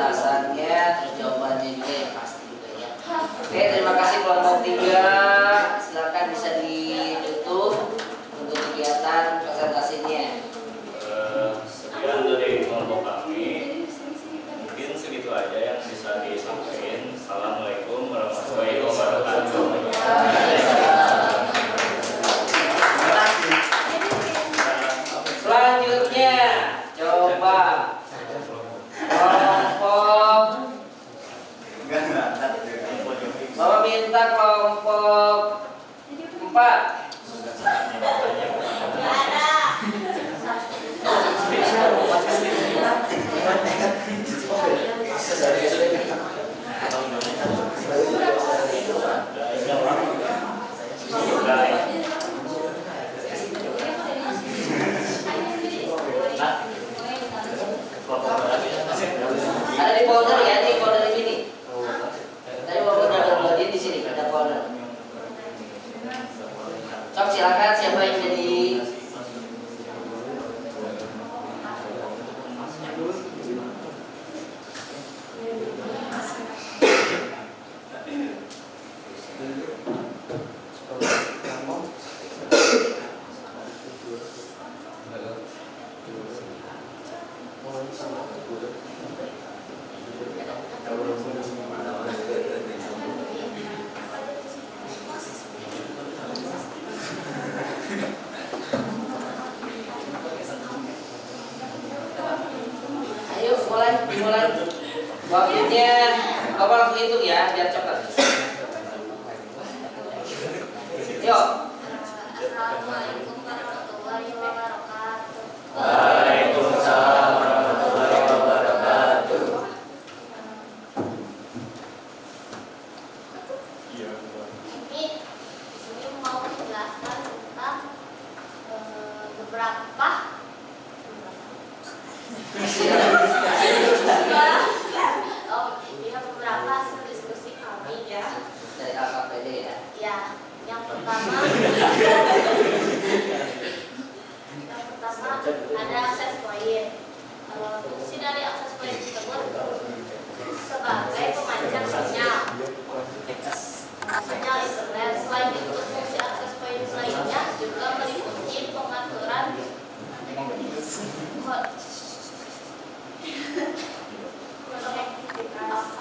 penjelasannya, terus jawabannya juga yang pasti juga ya. Oke, terima kasih kelompok 3. Silakan bisa ditutup untuk kegiatan presentasinya. Sekian dari kelompok kami. Mungkin segitu aja yang bisa disampaikan. Assalamualaikum warahmatullahi wabarakatuh. Selanjutnya, coba kelompok Bapak minta kelompok 4. Ada di folder ya, di folder ini. Tadi Bapak udah buatin di sini, ada folder. Sok silakan siapa yang jadi ayo mulai waktunya. Bapak langsung hitung ya biar cepat. Yuk. Assalamualaikum warahmatullahi wabarakatuh. Waalaikumsalam warahmatullahi wabarakatuh. Ini di sini mau menjelaskan tentang beberapa beberapa hasil diskusi kami ya. Dari AKPD ya. Ya, yang pertama ada akses poin. Fungsi dari akses poin tersebut sebagai pemancar sinyal internet. Selain itu, fungsi akses poin lainnya juga meliputi pengaturan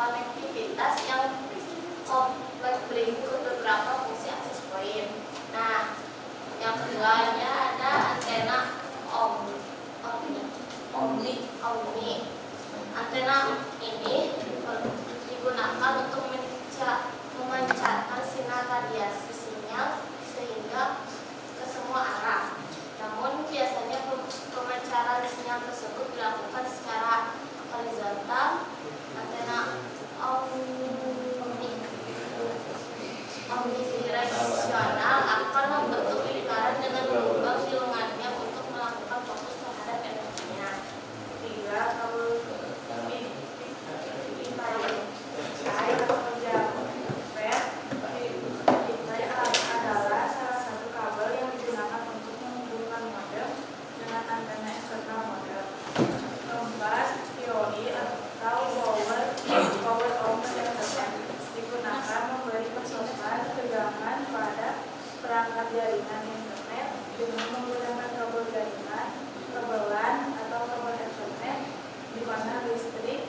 konektivitas yang kompleks berikut beberapa fungsi akses poin. Nah, yang keduanya ada antena omni. Antena ini digunakan untuk memancarkan sinar radiasi sinyal sehingga ke semua arah. Namun biasanya pemancaran sinyal tersebut dilakukan secara horizontal. Antena omnidireksional akan membentuk lingkaran dengan lubang di lengannya untuk melakukan fokus terhadap energinya. 3. Kabel adalah salah satu kabel yang digunakan untuk menghubungkan modem dengan antena eksternal modem. 4. Teori atau power over internet digunakan memberi pasokan tegangan pada perangkat jaringan internet dengan menggunakan kabel jaringan, kabelan atau kabel Ethernet, di mana listrik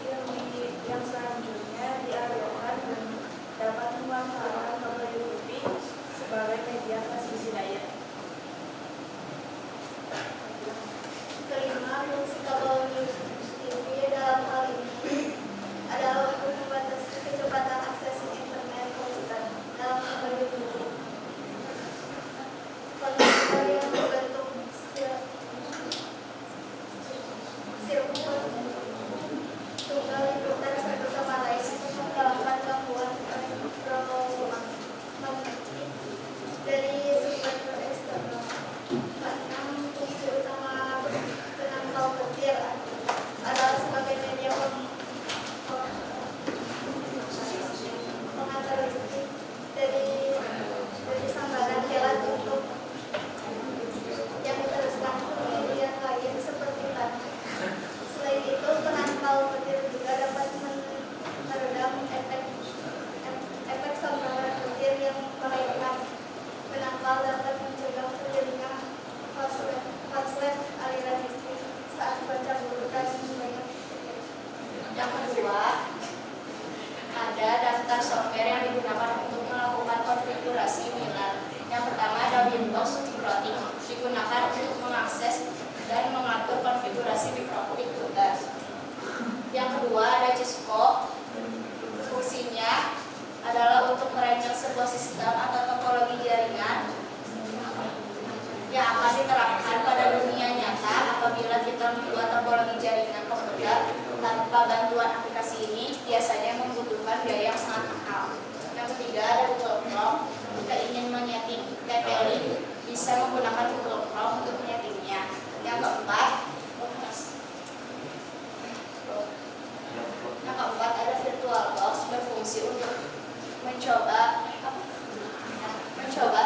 yang selanjutnya dialirkan dan dapat memanfaatkan kabel UPV sebagai media transmisi daya. 5. Fungsi kabel UPV dalam hal ini adalah untuk membatasi kecepatan akses internet komputer dalam kabel UPV. Konektor yang berbentuk sirkuit tunggal diputar satu sama lain untuk menghilangkan gangguan elektromagnetik dari sumber eksternal. 6. Fungsi utama penangkal petir adalah sebagai media pengantar listrik dari sambaran kilat untuk yang diteruskan ke media lain seperti tanah. Selain itu, penangkal petir juga dapat yang akan diterapkan pada dunia nyata apabila kita membuat topologi jaringan komputer tanpa bantuan aplikasi ini biasanya membutuhkan biaya yang sangat mahal. Yang ketiga ada Google Chrome. Jika ingin menyeting TP-Link bisa menggunakan Google Chrome untuk menyetingnya. Yang keempat ada VirtualBox berfungsi untuk mencoba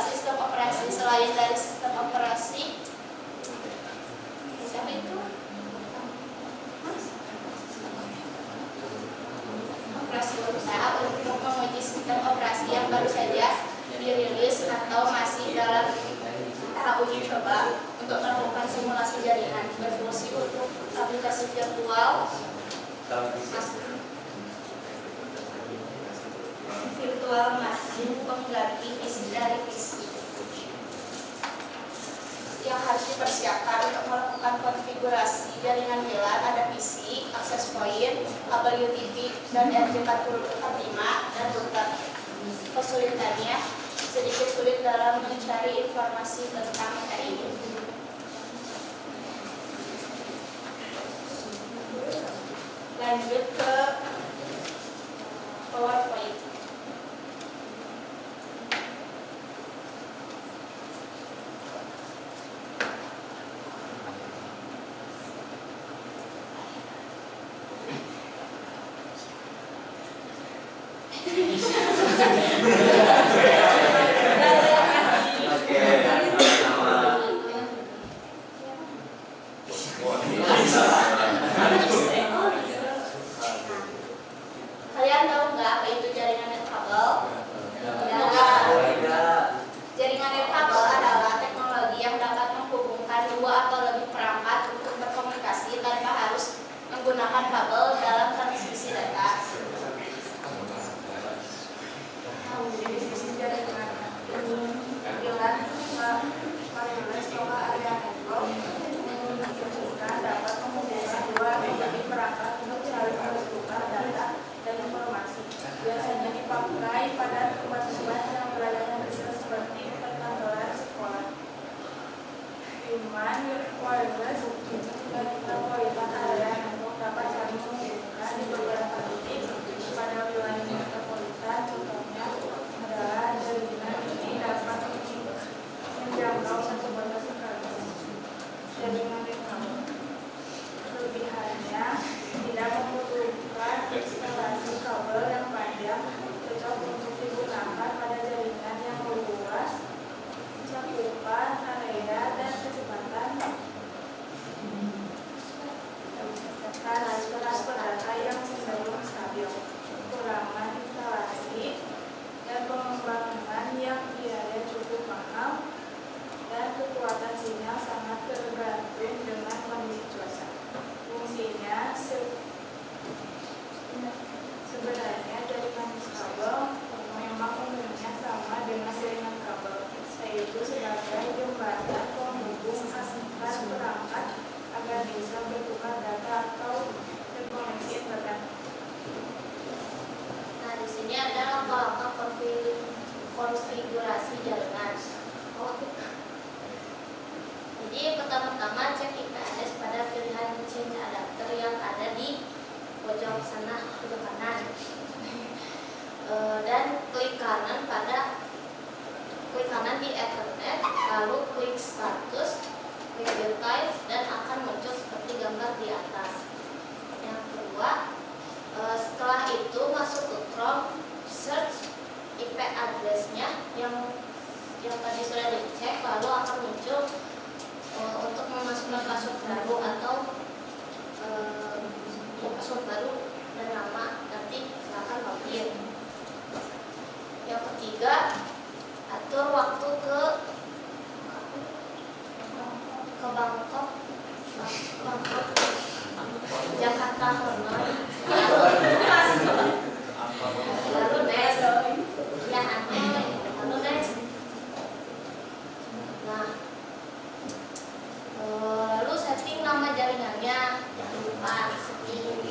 sistem operasi selain dari sistem operasi berusaha untuk menguji sistem operasi yang baru saja dirilis atau masih dalam tahap uji coba untuk melakukan simulasi jaringan berfungsi untuk aplikasi virtual machine pengganti PC dari PC yang harus dipersiapkan untuk melakukan konfigurasi jaringan WLAN ada PC, access point, kabel UTP, dan RJ45 dan router. Kesulitannya sedikit sulit dalam mencari informasi tentang materi ini. Lanjut ke PowerPoint. Kalian tahu nggak apa itu jaringan nirkabel? Jaringan nirkabel adalah teknologi yang dapat menghubungkan dua atau lebih perangkat untuk berkomunikasi tanpa harus menggunakan kabel dalam transmisi data. Jaringan wireless atau area network dapat menghubungkan dua atau lebih perangkat untuk saling bertukar data dan informasi. Biasanya dipakai pada tempat-tempat yang berada besar seperti perkantoran sekolah. Human wireless juga kualitas area network dapat saling menghubungkan di beberapa titik pada wilayah metropolitan. Contohnya adalah jaringan ini dapat menjangkau satu batas sekaligus. Jaringan nirkabel kelebihannya tidak membutuhkan instalasi kabel yang panjang, cocok untuk digunakan pada jaringan yang luas, cakupan area dan kecepatan transfer data yang cenderung stabil, kekurangan instalasi dan pengembangan yang biaya cukup mahal, dan kekuatan sinyal sangat tergantung dengan kondisi cuaca. Fungsinya sebenarnya jaringan kabel memang umumnya sama dengan jaringan kabel, yaitu sebagai jembatan penghubung antar perangkat agar bisa bertukar data atau terkoneksi internet. Nah, di sini ada langkah-langkah konfigurasi jaringan. Jadi pertama-tama cek IP address pada pilihan change adapter yang ada di pojok sana pojok kanan, dan klik kanan di Ethernet, lalu klik status, klik build type, dan akan muncul seperti gambar di atas. Yang kedua, setelah itu masuk ke Chrome, search IP address-nya yang tadi sudah dicek, lalu akan muncul untuk memasukkan password baru atau password baru dan nama, nanti silakan login. Yang ketiga, atur waktu ke Bangkok, Jakarta, Hanoi, lalu next, ya Hanoi, lalu next. Nah, lalu setting nama jaringannya, jangan lupa setting,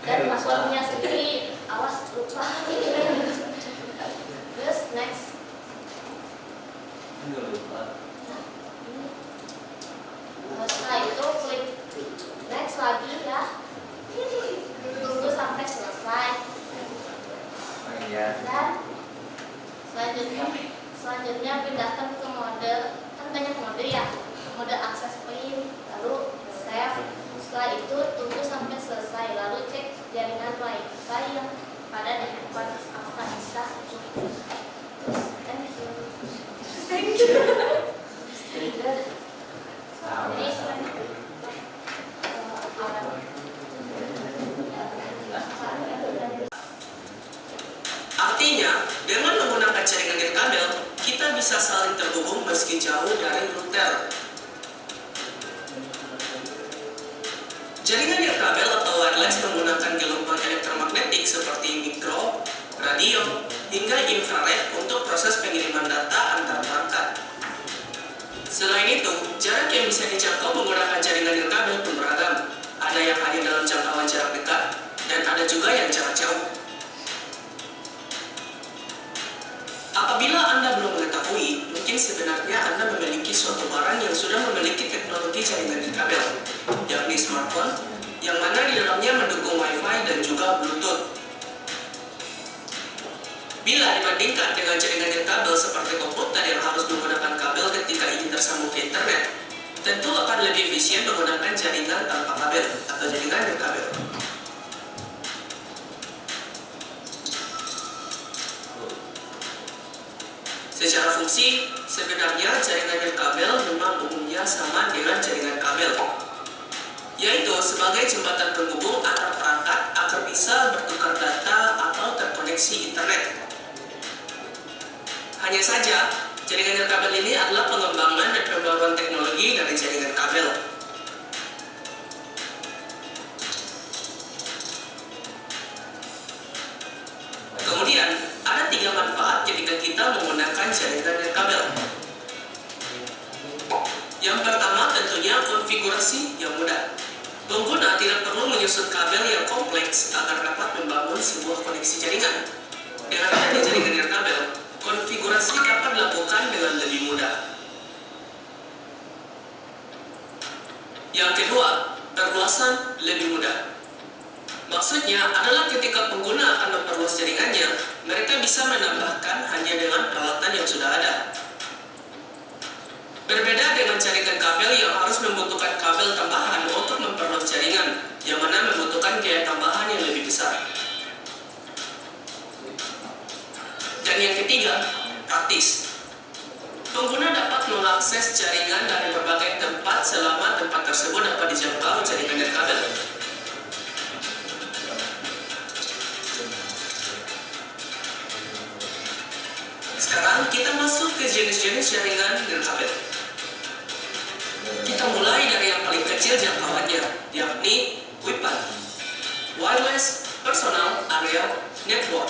dan passwordnya sendiri, awas lupa. Terus next. lagi ya. Tunggu sampai selesai. Dan selanjutnya pindahkan ke mode, kan banyak mode ya, mode access point. Lalu setelah itu tunggu sampai selesai, lalu cek jaringan wifi yang ada di depan apakah bisa. Thank you. Artinya, dengan menggunakan jaringan nirkabel, kita bisa saling terhubung meski jauh dari router. Jaringan nirkabel atau wireless menggunakan gelombang elektromagnetik seperti mikro, radio, hingga infrared untuk proses pengiriman data antar perangkat. Selain itu, jarak yang bisa dijangkau menggunakan jaringan nirkabel pun beragam. Ada yang hanya dalam jangkauan jarak dekat, dan ada juga yang jarak jauh. Apabila Anda belum mengetahui, mungkin sebenarnya Anda memiliki suatu barang yang sudah memiliki teknologi jaringan nirkabel, yakni smartphone, yang mana di dalamnya mendukung Wi-Fi dan juga Bluetooth. Bila dibandingkan dengan jaringan nirkabel seperti komputer yang harus menggunakan kabel ketika ingin tersambung ke internet, tentu akan lebih efisien menggunakan jaringan tanpa kabel atau jaringan nirkabel. Secara fungsi, sebenarnya jaringan nirkabel memang umumnya sama dengan jaringan kabel, yaitu sebagai jembatan penghubung antar perangkat agar bisa bertukar data atau terkoneksi internet. Hanya saja, jaringan nirkabel ini adalah pengembangan dan pembaruan teknologi dari jaringan kabel. Kemudian, ada 3 manfaat ketika kita menggunakan jaringan nirkabel. Yang pertama tentunya konfigurasi yang mudah. Pengguna tidak perlu menyusun kabel yang kompleks agar dapat membangun sebuah koneksi jaringan. Dengan adanya jaringan nirkabel, konfigurasi dapat dilakukan dengan lebih mudah. Yang kedua, perluasan lebih mudah. Maksudnya adalah ketika pengguna akan memperluas jaringannya, mereka bisa menambahkan hanya dengan peralatan yang sudah ada. Berbeda dengan jaringan kabel yang harus membutuhkan kabel tambahan untuk memperluas jaringan, yang mana membutuhkan biaya tambahan yang lebih besar. Dan yang ketiga, praktis. Pengguna dapat mengakses jaringan dari berbagai tempat selama tempat tersebut dapat dijangkau jaringan nirkabel. Sekarang kita masuk ke jenis-jenis jaringan nirkabel. Kita mulai dari yang paling kecil jangkauannya, yakni WPAN, Wireless Personal Area Network.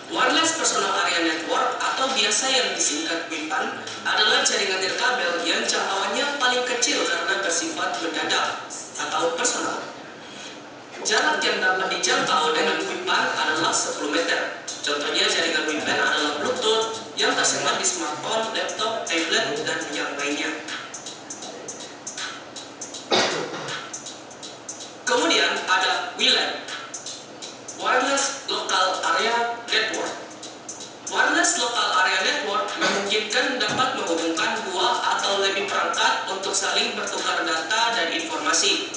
Wireless Personal Area Network atau biasa yang disingkat WPAN adalah jaringan nirkabel yang jangkauannya paling kecil karena bersifat mendadak atau personal. Jarak yang dapat dijangkau dengan WPAN adalah 10 meter. Contohnya jaringan WPAN adalah Bluetooth yang tersemat di smartphone, laptop, tablet, dan yang lainnya. Kemudian ada WLAN, Wireless Local Area Network. Wireless Local Area Network memungkinkan dapat menghubungkan 2 atau lebih perangkat untuk saling bertukar data dan informasi.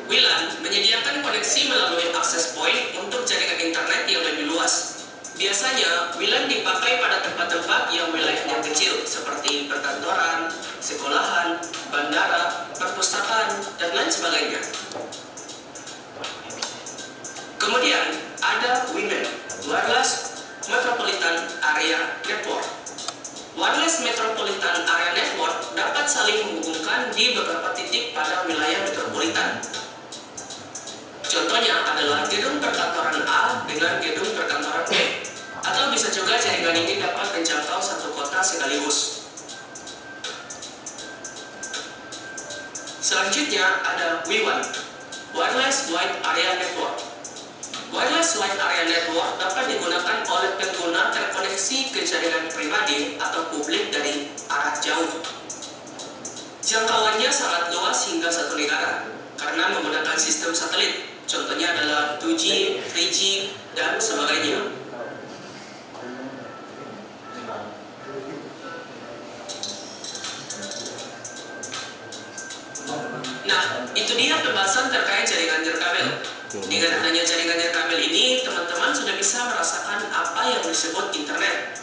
WLAN menyediakan koneksi melalui access point untuk jaringan internet yang lebih luas. Biasanya, WLAN dipakai pada tempat-tempat yang wilayahnya kecil, seperti perkantoran, sekolahan, bandara, perpustakaan, dan lain sebagainya. Kemudian, ada WMAN, Wireless Metropolitan Area Network. Wireless Metropolitan Area Network dapat saling menghubungkan di beberapa titik pada wilayah metropolitan. Contohnya adalah gedung perkantoran A dengan gedung perkantoran B. Atau bisa juga jaringan ini dapat menjangkau satu kota sekaligus. Selanjutnya ada WWAN, Wireless Wide Area Network. Wireless Wide Area Network dapat digunakan oleh pengguna terkoneksi ke jaringan pribadi atau publik dari arah jauh. Jangkauannya sangat luas dengan menggunakan sistem satelit. Contohnya adalah 2G, 3G, dan sebagainya. Nah, itu dia pembahasan terkait jaringan nirkabel. Dengan adanya jaringan nirkabel ini, teman-teman sudah bisa merasakan apa yang disebut internet.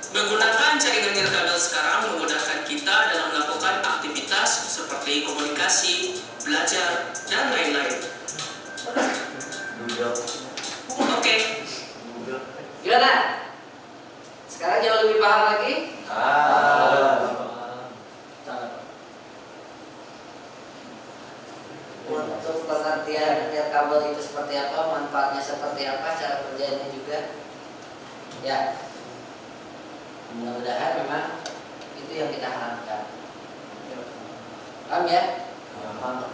Menggunakan jaringan nirkabel sekarang memudahkan kita dalam melakukan aktivitas seperti komunikasi, belajar, dan lain-lain. Oke. Gimana? Sekarang jauh lebih paham lagi? Untuk pengertian nirkabel itu seperti apa, manfaatnya seperti apa, cara kerjanya juga. Ya, mudah-mudahan memang itu yang kita harapkan. Paham ya? Paham.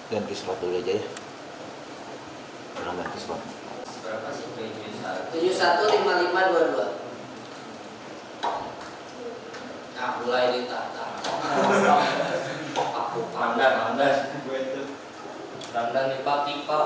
Dan kisah dulu aja ya. Berapa kisah? Berapa sih 715522. Nah, mulai ditata. Aku Mandan pipa.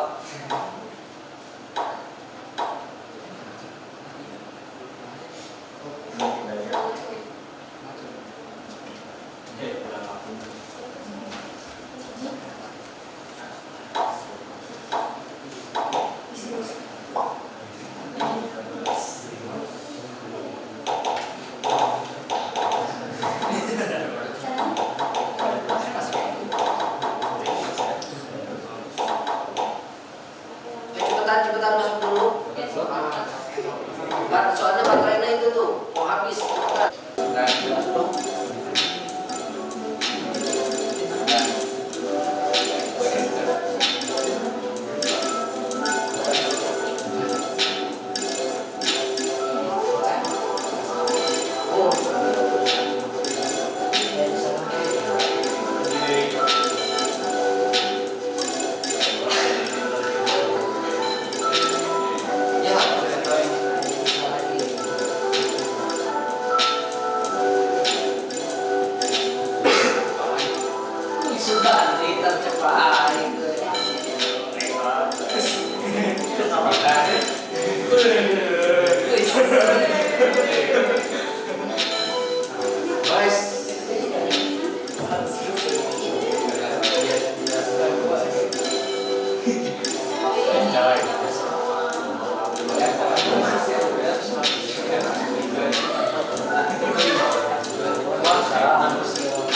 Cepetan masuk dulu. Soalnya baterainya itu tuh mau habis. Sudah tercepat itu.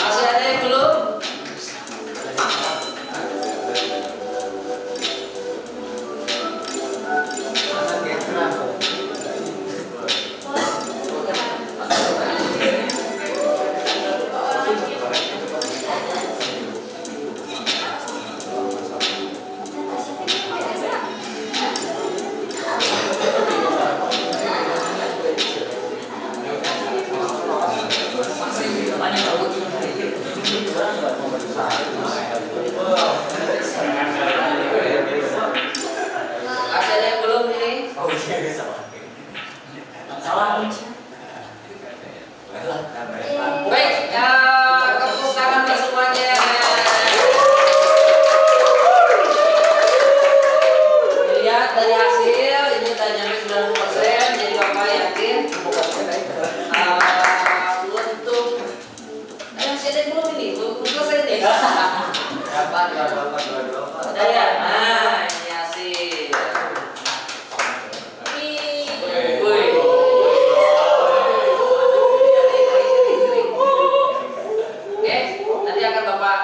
Masih ada yang belum? Masih ada yang belum ini? Baik, tepuk tangan untuk semuanya. Lihat dari hasil ini tak nyampe 90%, jadi Bapak yakin. Untuk masih ada yang belum ini? Belum selesai nih. Ada ya? Nah, ini hasil. Wih. Oke, nanti akan Bapak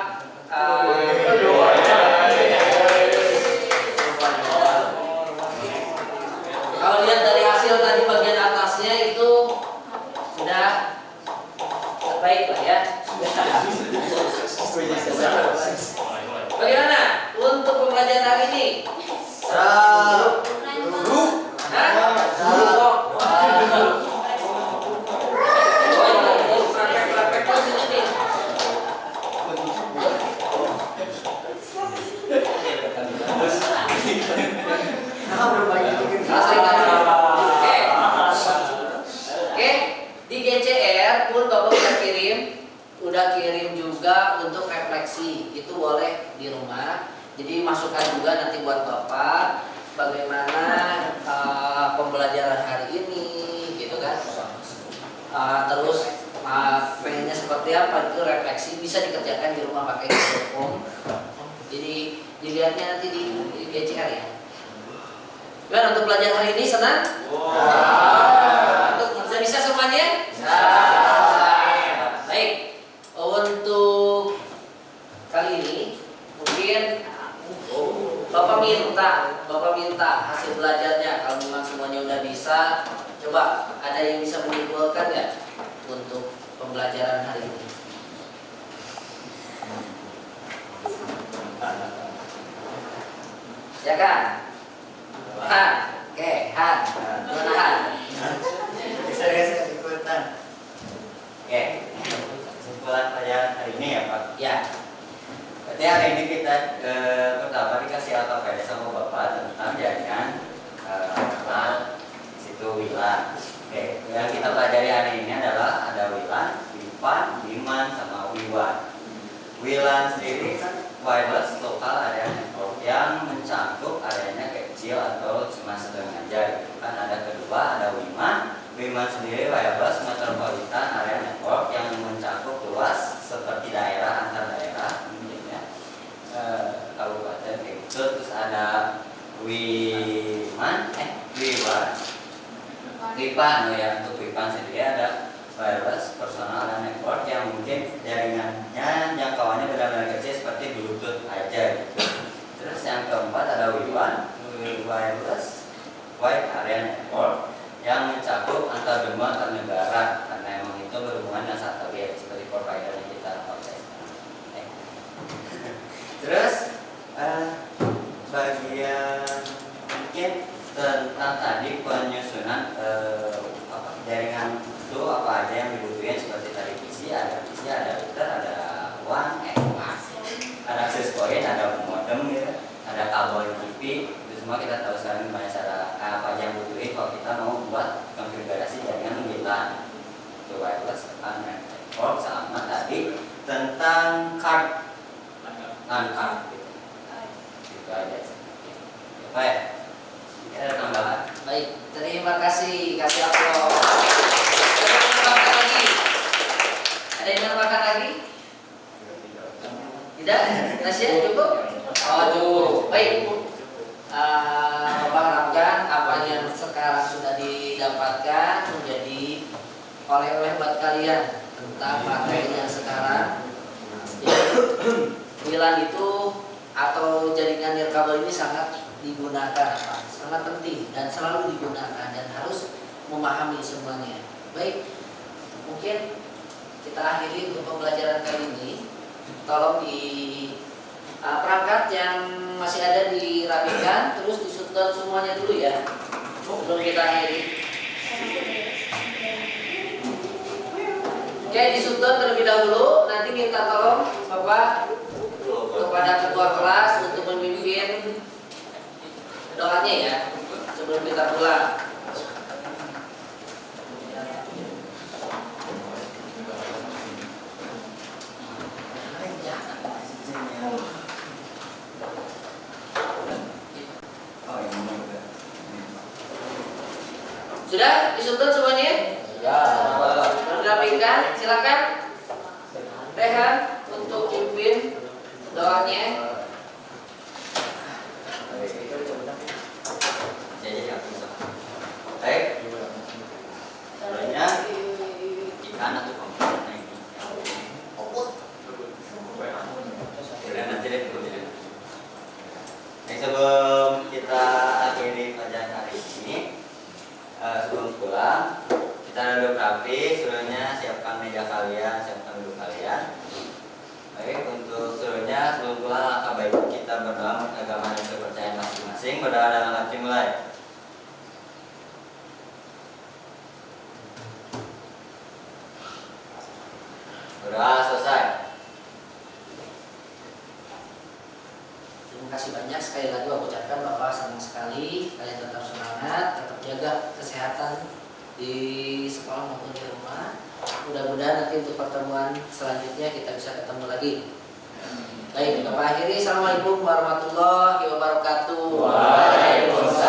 kalau lihat dari hasil tadi bagian atasnya itu sudah terbaik lah ya. Bagaimana untuk pembelajaran hari ini? Oke. di rumah. Jadi masukan juga nanti buat Bapak bagaimana pembelajaran hari ini gitu kan. Terus pengennya seperti apa itu refleksi bisa dikerjakan di rumah pakai Google Form. Jadi dilihatnya nanti di GCR ya. Gimana untuk belajar hari ini, senang? Sudah bisa semuanya? Baik. Untuk kali ini mungkin Bapak minta hasil belajarnya. Kalau memang semuanya udah bisa, coba ada yang bisa menyimpulkan nggak untuk pembelajaran hari ini? Ya kan? Han, oke, Han, gimana Han? Bisa ikutan. Oke, kesimpulan pelajaran hari ini ya Pak. Ya, Berarti hari ini kita pertama dikasih AKPD sama Bapak tentang jaringan situ WLAN. Oke, yang kita pelajari hari ini adalah ada WLAN, WIPAN, WIMAN, sama WIWAN. WLAN sendiri kan wireless local area network yang mencakup areanya kecil atau cuma sedang aja. Kan ada kedua ada WIMAN. WIMAN sendiri wireless metropolitan area network yang mencakup luas seperti daerah antar daerah, kabupaten kayak gitu. Terus ada WIMAN, WIPAN ya. Untuk WIPAN sendiri ada wireless personal area network yang mungkin jaringannya jangkauannya benar-benar kecil seperti Bluetooth aja gitu. Terus yang keempat ada WIWAN, wireless wide area network yang mencakup antar benua antar negara karena emang itu berhubungan dengan satelit seperti provider yang kita pakai sekarang. Terus bagian mungkin tentang tadi penyusunan jaringan itu apa aja yang dibutuhin seperti tadi PC, ada router, ada WAN, ada access point, ada modem gitu, ada kabel TV. Itu semua kita tahu sekarang gimana cara apa aja yang butuhin kalau kita mau buat konfigurasi jaringan WLAN itu wireless network. Sama tadi tentang card non-card gitu. Itu aja sih. Apa ya? Kita ada tambahan. baik. Terima kasih, kasih aplaus. Ada yang menambahkan lagi? Ada yang menambahkan lagi? Tidak? Nasya cukup? Oh cukup. Baik. Bapak harapkan apa yang sekarang sudah didapatkan menjadi oleh-oleh buat kalian tentang materi yang sekarang. WLAN itu atau jaringan nirkabel ini sangat digunakan, sangat penting dan selalu digunakan dan harus memahami semuanya. Baik, mungkin kita akhiri untuk pembelajaran kali ini. Tolong di perangkat yang masih ada dirapikan, terus di-shutdown semuanya dulu ya sebelum kita akhiri. Oke, di-shutdown terlebih dahulu. Nanti minta tolong Bapak kepada ketua kelas untuk memimpin doanya ya sebelum kita pulang. Sudah disusun semuanya? Sudah. Dirapikan, silakan Rehan untuk pimpin doanya. Baik. Sebenarnya di kanan tuh komputernya ini. Nanti deh dulu. Sebelum kita akhiri pelajaran hari ini, sebelum pulang kita duduk rapi, seluruhnya siapkan meja kalian, siapkan duduk kalian. Baik, untuk seluruhnya sebelum pulang langkah baik kita berdoa agama dan kepercayaan masing-masing. Berdoa dalam hati mulai. Berdoa selesai. Terima kasih banyak sekali lagi aku ucapkan Bapak senang sekali. Kalian tetap semangat, tetap jaga kesehatan di sekolah maupun di rumah. Mudah-mudahan nanti untuk pertemuan selanjutnya kita bisa ketemu lagi. Baik, kita akhiri. Assalamualaikum warahmatullahi wabarakatuh. Waalaikumsalam.